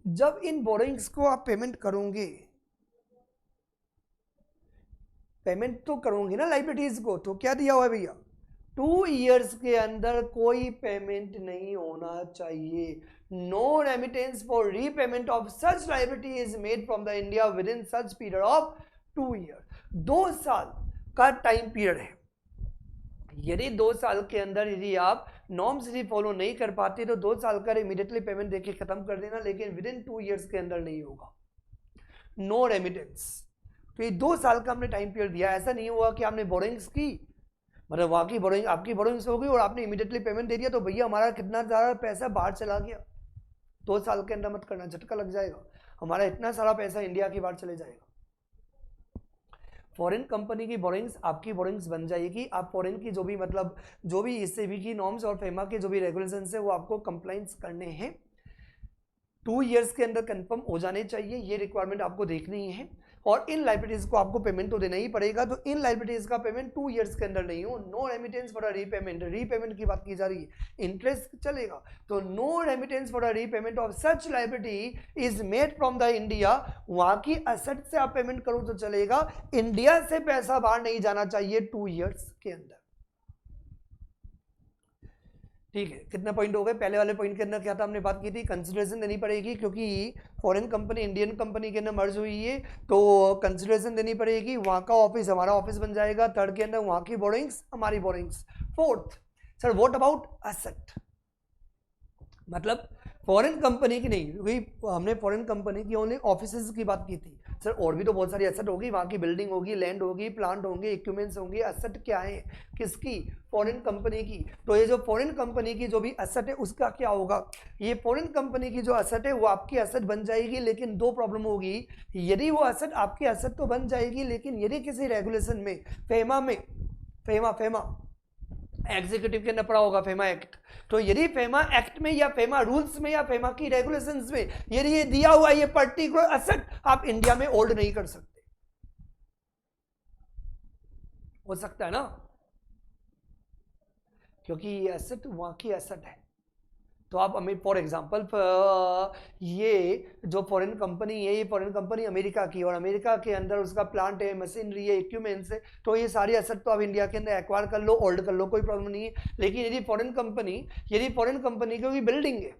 जब इन बोरिंग्स को आप पेमेंट करोगे, पेमेंट तो करोगे ना लाइबिलिटीज को, तो क्या दिया हुआ है भैया? 2 years के अंदर कोई पेमेंट नहीं होना चाहिए। No remittance for repayment of such liability is made from the India within such period of 2 years। 2 साल का टाइम पीरियड है। यदि 2 साल के अंदर यदि आप नॉर्म्स यदि फॉलो नहीं कर पाते तो 2 साल का इमीडिएटली पेमेंट देके खत्म कर देना, लेकिन विद इन 2 years के अंदर नहीं होगा। No remittance. तो ये 2 साल का हमने टाइम पीरियड दिया। ऐसा नहीं हुआ कि आपने बोरिंग्स की, मतलब वहाँ की बोरिंग आपकी बोरिंग्स हो गई और आपने इमीडिएटली पेमेंट दे दिया तो भैया हमारा कितना सारा पैसा बाहर चला गया। 2 साल के अंदर मत करना, झटका लग जाएगा, हमारा इतना सारा पैसा इंडिया की बाहर चले जाएगा। फॉरेन कंपनी की बोरिंग्स आपकी बोरिंग्स बन जाएगी। आप फॉरेन की जो भी मतलब जो भी ईसीबी की नॉर्म्स और फेमा के जो भी रेगुलेशंस है वो आपको कंप्लाइंस करने हैं। 2 years के अंदर कंफर्म हो जाने चाहिए, ये रिक्वायरमेंट आपको देखनी है। और इन लाइबिलिटीज को आपको पेमेंट तो देना ही पड़ेगा, तो इन लाइबिलिटीज का पेमेंट 2 years के अंदर नहीं हो। No remittance for a repayment, repayment की बात की जा रही है, इंटरेस्ट चलेगा, तो no remittance for a repayment of such liability is made from the India. वहां की असेट से आप पेमेंट करो तो चलेगा, इंडिया से पैसा बाहर नहीं जाना चाहिए 2 years के अंदर। ठीक है, कितने पॉइंट हो गए? पहले वाले पॉइंट के अंदर क्या था, हमने बात की थी कंसिडरेशन देनी पड़ेगी, क्योंकि फॉरेन कंपनी इंडियन कंपनी के अंदर मर्ज हुई है तो कंसिडरेशन देनी पड़ेगी। वहाँ का ऑफिस हमारा ऑफिस बन जाएगा। थर्ड के अंदर वहाँ की बोरिंग्स हमारी borings. Fourth sir what about asset, मतलब फॉरेन कंपनी की नहीं, क्योंकि हमने फॉरेन कंपनी की ओनली ऑफिसेज की बात की थी। सर और भी तो बहुत सारी एसेट होगी, वहाँ की बिल्डिंग होगी, लैंड होगी, प्लांट होंगे, इक्विपमेंट्स होंगे। एसेट क्या है किसकी? फॉरेन कंपनी की। तो ये जो फॉरेन कंपनी की जो भी एसेट है उसका क्या होगा? ये फॉरेन कंपनी की जो एसेट है वो आपकी एसेट बन जाएगी, लेकिन 2 प्रॉब्लम होगी। यदि वो एसेट आपकी एसेट तो बन जाएगी, लेकिन यदि किसी रेगुलेशन में फेमा एग्जीक्यूटिव के अंदर पड़ा होगा फेमा एक्ट, तो यदि फेमा एक्ट में या फेमा रूल्स में या फेमा की रेगुलेशंस में यदि ये दिया हुआ ये पर्टिकुलर एसेट आप इंडिया में होल्ड नहीं कर सकते, हो सकता है ना, क्योंकि ये एसेट वहां की एसेट है। तो आप फॉर एग्जांपल ये जो फॉरेन कंपनी है, ये फॉरेन कंपनी अमेरिका की, और अमेरिका के अंदर उसका प्लांट है, मशीनरी है, इक्विपमेंट्स है, तो ये सारी एसेट तो आप इंडिया के अंदर एक्वायर कर लो, होल्ड कर लो, कोई प्रॉब्लम नहीं है। लेकिन यदि फॉरेन कंपनी की कोई बिल्डिंग है,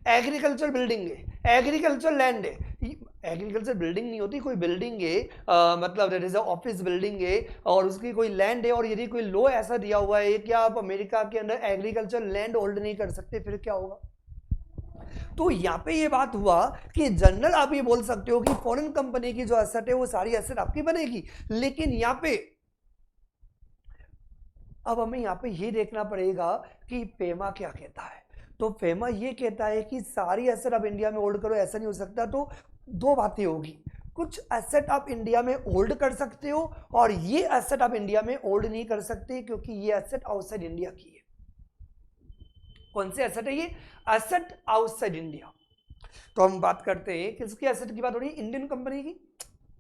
एग्रीकल्चर बिल्डिंग है, एग्रीकल्चर लैंड है, एग्रीकल्चर बिल्डिंग नहीं होती, कोई बिल्डिंग है मतलब देयर इज ऑफिस बिल्डिंग है और उसकी कोई लैंड है, और यदि कोई लॉ ऐसा दिया हुआ है कि आप अमेरिका के अंदर एग्रीकल्चर लैंड होल्ड नहीं कर सकते, फिर क्या होगा? तो यहाँ पे ये बात हुआ कि जनरल आप ये बोल सकते हो कि फॉरेन कंपनी की जो एसेट है वो सारी एसेट आपकी बनेगी, लेकिन यहाँ पे अब हमें यहाँ पे ये देखना पड़ेगा कि फेमा क्या कहता है। तो फेमा ये कहता है कि सारी एसेट अब इंडिया में होल्ड करो, ऐसा नहीं हो सकता। तो 2 बातें होगी, कुछ एसेट आप इंडिया में होल्ड कर सकते हो और ये एसेट आप इंडिया में होल्ड नहीं कर सकते क्योंकि ये एसेट आउटसाइड इंडिया की है। कौन से एसेट है ये? Asset outside India. तो हम बात करते हैं किसकी एसेट की बात हो रही है? इंडियन कंपनी की।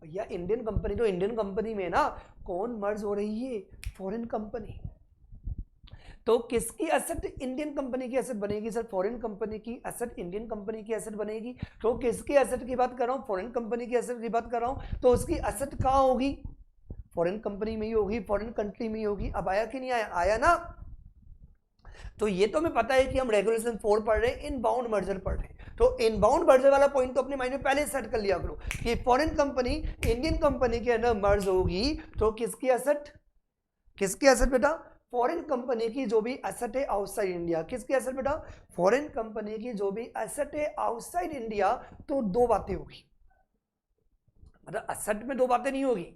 भैया इंडियन कंपनी, तो इंडियन कंपनी में ना कौन मर्ज हो रही है? Foreign company. तो किसकी एसेट इंडियन कंपनी की एसेट बनेगी? सर फॉरेन कंपनी की एसेट इंडियन कंपनी की एसेट बनेगी। तो किसकी एसेट की बात कर रहा हूं? फॉरेन कंपनी की एसेट की बात कर रहा हूं। तो उसकी एसेट कहां होगी? फॉरेन कंपनी में ही होगी, फॉरेन कंट्री में ही होगी। अब आया कि नहीं आया? आया ना। तो ये तो हमें पता है कि हम रेगुलेशन 4 पढ़ रहे हैं, इनबाउंड मर्जर पढ़ रहे हैं। तो इनबाउंड मर्जर वाला पॉइंट तो अपने माइंड में पहले सेट कर लिया करो कि फॉरेन कंपनी इंडियन कंपनी के अंदर मर्ज होगी तो किसकी एसेट? किसकी एसेट बेटा? फॉरेन कंपनी की जो भी एसेट है आउटसाइड इंडिया। किसकी एसेट बेटा? फॉरेन कंपनी की जो भी एसेट है आउटसाइड इंडिया। तो दो बातें होगी, मतलब एसेट में दो बातें नहीं होगी।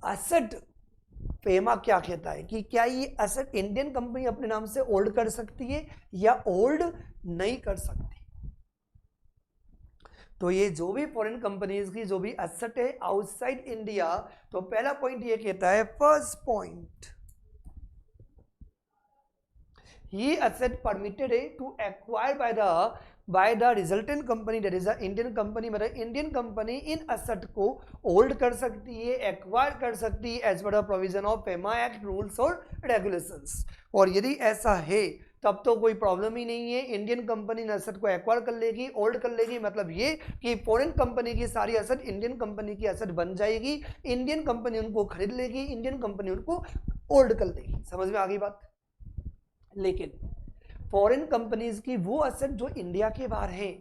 एसेट फेमा क्या कहता है कि क्या ये एसेट इंडियन कंपनी अपने नाम से होल्ड कर सकती है या होल्ड नहीं कर सकती। तो ये जो भी फॉरेन कंपनीज की जो भी एसेट है आउटसाइड इंडिया, तो पहला पॉइंट ये कहता है, फर्स्ट पॉइंट, ये एसेट परमिटेड है to acquire by the resultant company, that is the Indian company. मतलब इंडियन कंपनी इन एसेट को होल्ड कर सकती है, एक्वायर कर सकती है as per the provision of FEMA act rules और रेगुलेशंस। और यदि ऐसा है तब तो कोई प्रॉब्लम ही नहीं है, इंडियन कंपनी इन एसेट को एक्वायर कर लेगी, होल्ड कर लेगी। मतलब ये कि फॉरेन कंपनी की सारी एसेट इंडियन कंपनी की एसेट बन जाएगी, इंडियन कंपनी उनको खरीद लेगी, इंडियन कंपनी उनको होल्ड कर लेगी। समझ में आ गई बात? लेकिन फॉरेन कंपनीज की वो एसेट जो इंडिया के बाहर है,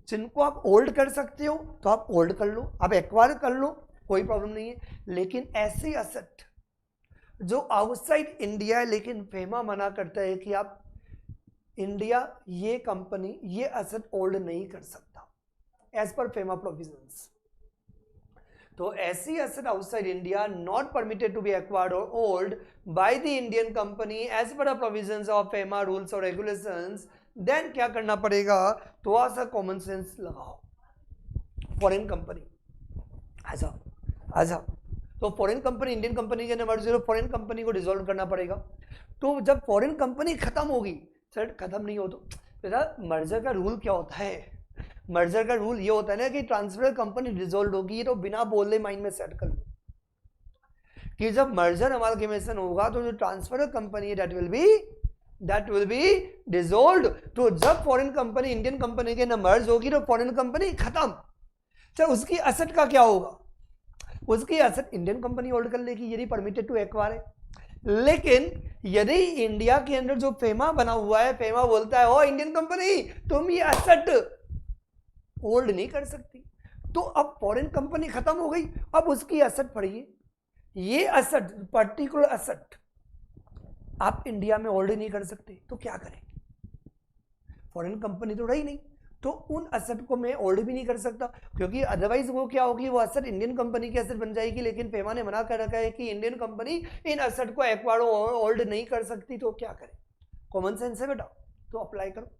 जिनको आप होल्ड कर सकते हो तो आप होल्ड कर लो, आप एक्वायर कर लो, कोई प्रॉब्लम नहीं है। लेकिन ऐसी एसेट जो आउटसाइड इंडिया है, लेकिन फेमा मना करता है कि आप इंडिया ये कंपनी ये एसेट होल्ड नहीं कर सकता एज पर फेमा प्रोविजंस। तो ऐसी asset outside India not permitted to be acquired और hold by the Indian company as per the provisions of FEMA rules और रेगुलेशंस। देन क्या करना पड़ेगा? थोड़ा सा कॉमन सेंस लगाओ। फॉरेन कंपनी आजा तो फॉरेन कंपनी इंडियन कंपनी के नंबर 0, फॉरेन कंपनी को डिसॉल्व करना पड़ेगा। तो जब फॉरेन कंपनी खत्म होगी, सर खत्म नहीं हो तो बेटा मर्जर का रूल क्या होता है? मर्जर का रूल ये होता है ना कि ट्रांसफर कंपनी डिसॉल्व होगी। ये तो बिना बोले माइंड में सेट कर लो कि जब मर्जर अमालगमेशन होगा तो जो ट्रांसफर कंपनी है दैट विल बी डिसॉल्व्ड। तो जब फॉरेन कंपनी इंडियन कंपनी के अंदर मर्ज होगी तो फॉरेन कंपनी खत्म। तो उसकी एसेट का क्या होगा? उसकी एसेट इंडियन कंपनी होल्ड कर लेगी यदि परमिटेड टू एक्वायर है। लेकिन यदि इंडिया के अंदर जो फेमा बना हुआ है, फेमा बोलता है ओ इंडियन कंपनी तुम ये एसेट होल्ड नहीं कर सकती, तो अब फॉरेन कंपनी खत्म हो गई, अब उसकी एसेट पढ़िए। ये एसेट पर्टिकुलर एसेट आप इंडिया में होल्ड नहीं कर सकते, तो क्या करेंगे? फॉरेन कंपनी तो रही नहीं, तो उन एसेट को मैं होल्ड भी नहीं कर सकता क्योंकि अदरवाइज वो क्या होगी? वो एसेट इंडियन कंपनी की एसेट बन जाएगी। लेकिन फेमा ने मना कर रखा है कि इंडियन कंपनी इन एसेट को एक्वायर होल्ड नहीं कर सकती, तो क्या करें? कॉमन सेंस है बेटा, तो अप्लाई करो।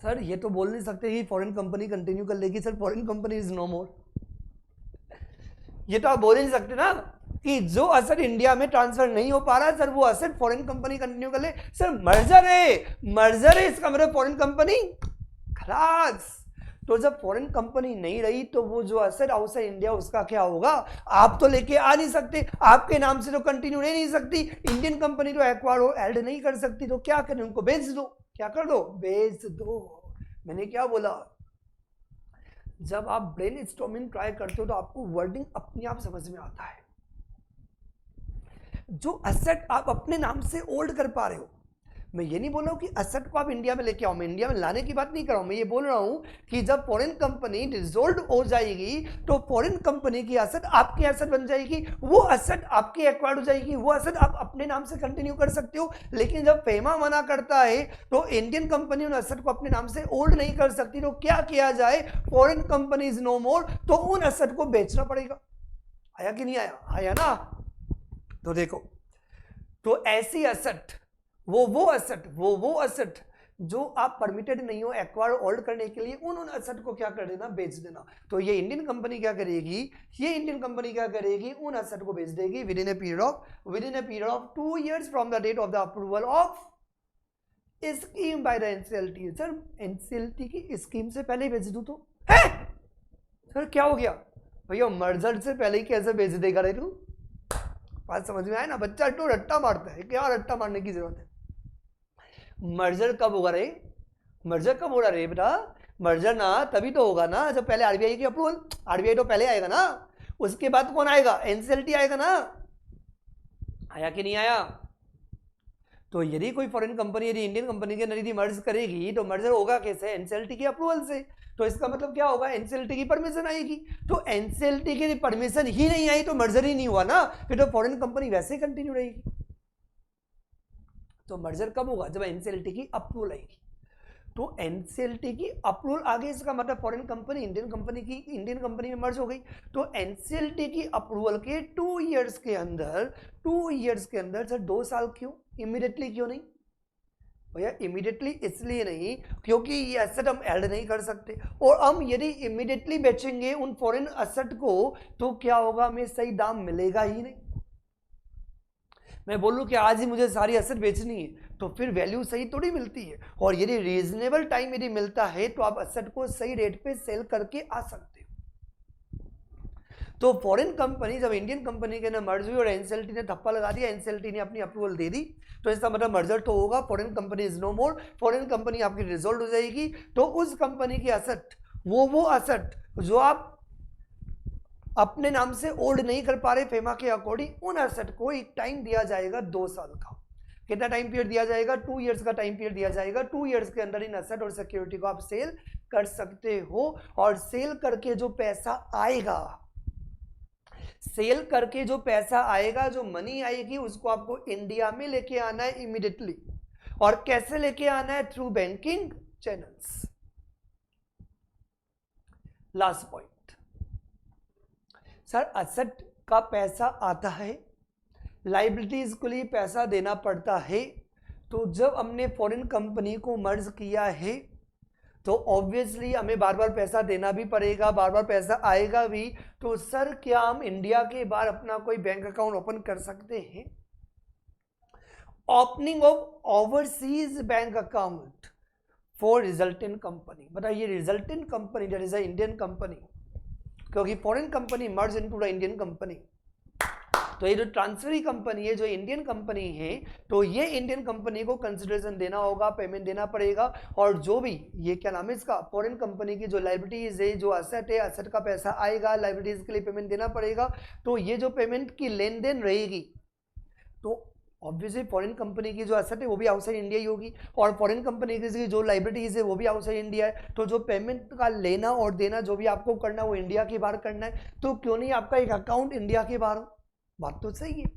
सर ये तो बोल नहीं सकते कि फॉरेन कंपनी कंटिन्यू कर लेगी। Sir foreign company is no more, ये तो आप बोल नहीं सकते ना कि जो एसेट इंडिया में ट्रांसफर नहीं हो पा रहा सर वो एसेट फॉरेन कंपनी कंटिन्यू कर ले। सर मर्जर है इसका मतलब फॉरेन कंपनी खलास। तो जब फॉरेन कंपनी नहीं रही तो वो जो एसेट आउटसाइड इंडिया उसका क्या होगा? आप तो लेके आ नहीं सकते, आपके नाम से तो कंटिन्यू रह नहीं सकती, इंडियन कंपनी तो एक्वायर होल्ड नहीं कर सकती, तो क्या करें? उनको बेच दो। क्या कर दो? बेच दो। मैंने क्या बोला? जब आप ब्रेन स्टॉर्मिंग ट्राई करते हो तो आपको वर्डिंग अपने आप समझ में आता है। जो एसेट आप अपने नाम से होल्ड कर पा रहे हो, मैं ये नहीं बोल रहा हूं कि एसेट को आप इंडिया में लेके आओ, मैं इंडिया में लाने की बात नहीं कर रहा हूं। मैं ये बोल रहा हूं कि जब फॉरेन कंपनी डिसॉल्व हो जाएगी तो फॉरेन कंपनी की एसेट आपकी एसेट बन जाएगी, वो एसेट आपकी एक्वायर्ड हो जाएगी, वो एसेट आप अपने नाम से कंटिन्यू कर सकते हो। लेकिन जब फेमा मना करता है तो इंडियन कंपनी उन एसेट को अपने नाम से होल्ड नहीं कर सकती, तो क्या किया जाए? फॉरेन कंपनी इज नो मोर, तो उन एसेट को बेचना पड़ेगा। आया कि नहीं आया? आया ना। तो देखो, तो ऐसी एसेट वो एसेट जो आप परमिटेड नहीं हो एक्वायर होल्ड करने के लिए, उन एसेट को क्या कर देना, बेच देना। तो ये इंडियन कंपनी क्या करेगी, ये इंडियन कंपनी क्या करेगी, उन एसेट को बेच देगी within a period of 2 years from the date of the approval of scheme by the NCLT. Sir NCLT की स्कीम से पहले ही बेच दूं तो है? सर क्या हो गया भैया, मर्जर से पहले ही कैसे बेच देगा रे तू? बात समझ में आया ना? बच्चा तो रट्टा मारता है, क्या रट्टा मारने की जरूरत है? मर्जर कब होगा रे? मर्जर कब हो रहा रे बेटा? मर्जर ना तभी तो होगा ना जब पहले आरबीआई की अप्रूवल, आरबीआई तो पहले आएगा ना, उसके बाद कौन आएगा, एनसीएलटी आएगा ना। आया कि नहीं आया? तो यदि कोई फॉरेन कंपनी यदि इंडियन कंपनी के अंदर यदि मर्ज करेगी तो मर्जर होगा कैसे, एनसीएलटी की अप्रूवल से। तो इसका मतलब क्या होगा, एनसीएलटी की परमिशन आएगी। तो एनसीएलटी की परमिशन ही नहीं आई तो मर्जर ही नहीं हुआ ना, फिर तो फॉरेन कंपनी वैसे ही कंटिन्यू रहेगी। तो मर्जर कब होगा, जब एनसीएलटी की अप्रूवल आएगी। तो एनसीएलटी की अप्रूवल आ गई, इसका मतलब फॉरेन कंपनी इंडियन कंपनी में मर्ज हो गई। तो एनसीएलटी की अप्रूवल के 2 years के अंदर सर 2 साल क्यों, इमीडिएटली क्यों नहीं भैया? इमीडिएटली इसलिए नहीं क्योंकि ये एसेट हम ऐड नहीं कर सकते, और हम यदि इमीडिएटली बेचेंगे उन फॉरेन एसेट को तो क्या होगा, हमें सही दाम मिलेगा ही नहीं। मैं बोलूं कि आज ही मुझे सारी एसेट बेचनी है तो फिर वैल्यू सही थोड़ी मिलती है, और यदि रीजनेबल टाइम यदि मिलता है तो आप एसेट को सही रेट पे सेल करके आ सकते हो। तो फॉरेन कंपनी जब इंडियन कंपनी के अंदर मर्ज हुई और एनसीएलटी ने थप्पा लगा दिया, एनसीएलटी ने अपनी अप्रूवल दे दी, तो इसका मतलब मर्जर तो होगा, foreign company is no more, foreign company आपकी रिजोल्व हो जाएगी। तो उस कंपनी की एसेट, वो एसेट जो आप अपने नाम से होल्ड नहीं कर पा रहे फेमा के अकॉर्डिंग, उन एसेट को एक टाइम दिया जाएगा 2 साल का। कितना टाइम पीरियड दिया जाएगा, 2 years का टाइम पीरियड दिया जाएगा। 2 years के अंदर इन एसेट और सिक्योरिटी को आप सेल कर सकते हो, और सेल करके जो पैसा आएगा, सेल करके जो पैसा आएगा, जो मनी आएगी, उसको आपको इंडिया में लेके आना है इमीडिएटली। और कैसे लेके आना है, through banking channels. Last point sir, asset का पैसा आता है, लाइबिलिटीज के लिए पैसा देना पड़ता है। तो जब हमने फॉरेन कंपनी को मर्ज किया है तो ऑब्वियसली हमें बार बार पैसा देना भी पड़ेगा, बार बार पैसा आएगा भी। तो सर क्या हम इंडिया के बाहर अपना कोई बैंक अकाउंट ओपन कर सकते हैं? Opening of overseas bank account for resultant company. बताइए, resultant company that is a Indian company, क्योंकि foreign company merge into the Indian company. तो ये जो ट्रांसफरी कंपनी है, जो इंडियन कंपनी है, तो ये इंडियन कंपनी को कंसिडरेशन देना होगा, पेमेंट देना पड़ेगा। और जो भी ये क्या नाम है इसका, फॉरेन कंपनी की जो लाइबिलिटीज है, जो एसेट है, एसेट का पैसा आएगा, लाइबिलिटीज के लिए पेमेंट देना पड़ेगा। तो ये जो पेमेंट की लेन देन रहेगी, तो ऑब्वियसली फॉरेन कंपनी की जो एसेट है वो भी आउटसाइड इंडिया ही होगी, और फॉरेन कंपनी की जो लाइबिलिटीज है वो भी आउटसाइड इंडिया है। तो जो पेमेंट का लेना और देना जो भी आपको करना है वो इंडिया के बाहर करना है। तो क्यों नहीं आपका एक अकाउंट इंडिया के बाहर हो? बात तो सही है।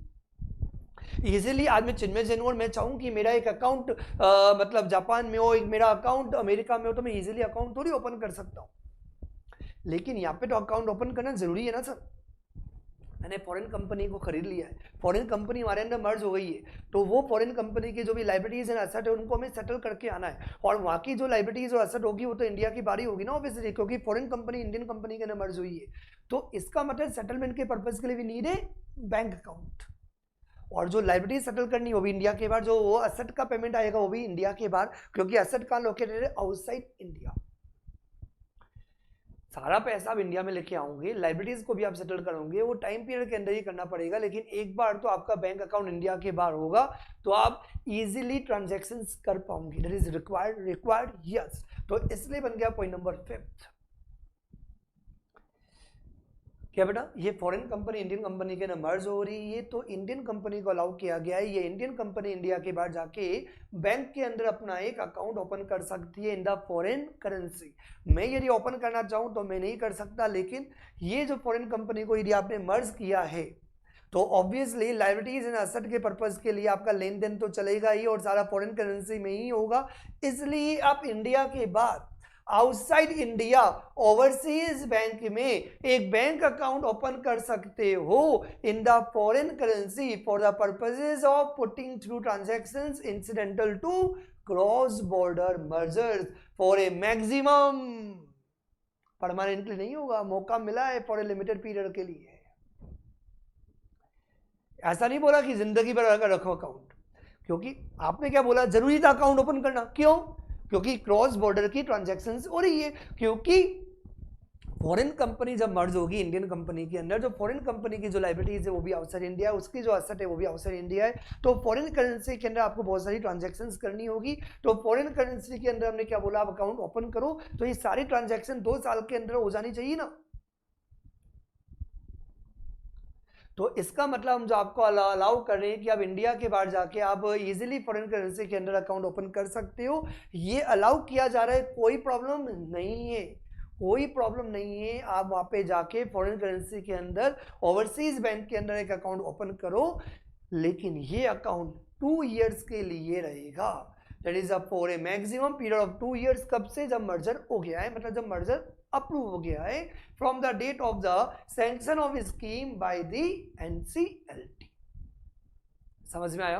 इजीली आज मैं चिन्मय जैन और मैं चाहूँ कि मेरा एक अकाउंट मतलब जापान में हो, एक मेरा अकाउंट अमेरिका में हो, तो मैं इजीली अकाउंट थोड़ी ओपन कर सकता हूँ। लेकिन यहाँ पे तो अकाउंट ओपन करना जरूरी है ना सर। मैंने फॉरेन कंपनी को खरीद लिया है, फॉरेन कंपनी हमारे अंदर मर्ज हो गई है, तो वो फॉरेन कंपनी की जो भी लाइबिलिटीज एंड एसेट है उनको हमें सेटल करके आना है। और वहाँ की जो लाइबिलिटीज और एसेट होगी वो तो इंडिया की बारी होगी ना ऑब्वियसली, क्योंकि फॉरेन कंपनी इंडियन कंपनी के अंदर मर्ज हुई है। तो इसका मतलब सेटलमेंट के पर्पज के लिए भी नीड है बैंक अकाउंट, और जो लाइबिलिटीज सेटल करनी है वो भी इंडिया के बाहर, जो वो एसेट का पेमेंट आएगा वो भी इंडिया के बाहर, क्योंकि एसेट कहाँ लोकेटेड है, आउटसाइड इंडिया। सारा पैसा आप इंडिया में लेके आओगे, लाइबिलिटीज को भी आप सेटल करोगे, वो टाइम पीरियड के अंदर ही करना पड़ेगा। लेकिन एक बार तो आपका बैंक अकाउंट इंडिया के बाहर होगा तो आप इजीली ट्रांजैक्शंस कर पाओगे। That is required yes. तो इसलिए बन गया पॉइंट नंबर 5 क्या बेटा, ये फॉरेन कंपनी इंडियन कंपनी के अंदर मर्ज हो रही है, तो इंडियन कंपनी को अलाउ किया गया है, ये इंडियन कंपनी इंडिया के बाहर जाके बैंक के अंदर अपना एक अकाउंट ओपन कर सकती है इन द फॉरेन करेंसी। मैं यदि ओपन करना चाहूँ तो मैं नहीं कर सकता, लेकिन ये जो फॉरेन कंपनी को यदि आपने मर्ज किया है तो ऑब्वियसली लाइबिलिटीज एंड एसेट के पर्पज के लिए आपका लेन देन तो चलेगा ही, और सारा फॉरेन करेंसी में ही होगा। इसलिए आप इंडिया के बाद आउटसाइड इंडिया ओवरसीज बैंक में एक बैंक अकाउंट ओपन कर सकते हो in the foreign currency for the purposes of putting through transactions incidental to cross border mergers for a maximum, permanently नहीं होगा, मौका मिला है फॉर ए लिमिटेड पीरियड के लिए। ऐसा नहीं बोला कि जिंदगी भर अगर रखो अकाउंट, क्योंकि आपने क्या बोला, जरूरी था अकाउंट ओपन करना, क्यों? क्योंकि क्रॉस बॉर्डर की ट्रांजैक्शंस हो रही है, क्योंकि फॉरेन कंपनी जब मर्ज होगी इंडियन कंपनी के अंदर, जो फॉरेन कंपनी की जो लाइबिलिटीज है वो भी आउटसाइड इंडिया है, उसकी जो एसेट है वो भी आउटसाइड इंडिया है, तो फॉरेन करेंसी के अंदर आपको बहुत सारी ट्रांजैक्शंस करनी होगी। तो फॉरेन करेंसी के अंदर हमने क्या बोला, आप अकाउंट ओपन करो, तो ये सारी ट्रांजैक्शन 2 साल के अंदर हो जानी चाहिए ना। तो इसका मतलब हम जो आपको अलाउ कर रहे हैं कि आप इंडिया के बाहर जाके आप इजीली फॉरेन करेंसी के अंदर अकाउंट ओपन कर सकते हो, ये अलाउ किया जा रहा है, कोई प्रॉब्लम नहीं है, कोई प्रॉब्लम नहीं है। आप वहां पे जाके फॉरेन करेंसी के अंदर ओवरसीज बैंक के अंदर एक अकाउंट ओपन करो, लेकिन ये अकाउंट 2 इयर्स के लिए रहेगा, that is up for a maximum period of 2 years. कब से? जब मर्जर हो गया है, मतलब जब मर्जर अप्रूव हो गया है, from the date of the sanction of scheme by the NCLT। समझ में आया?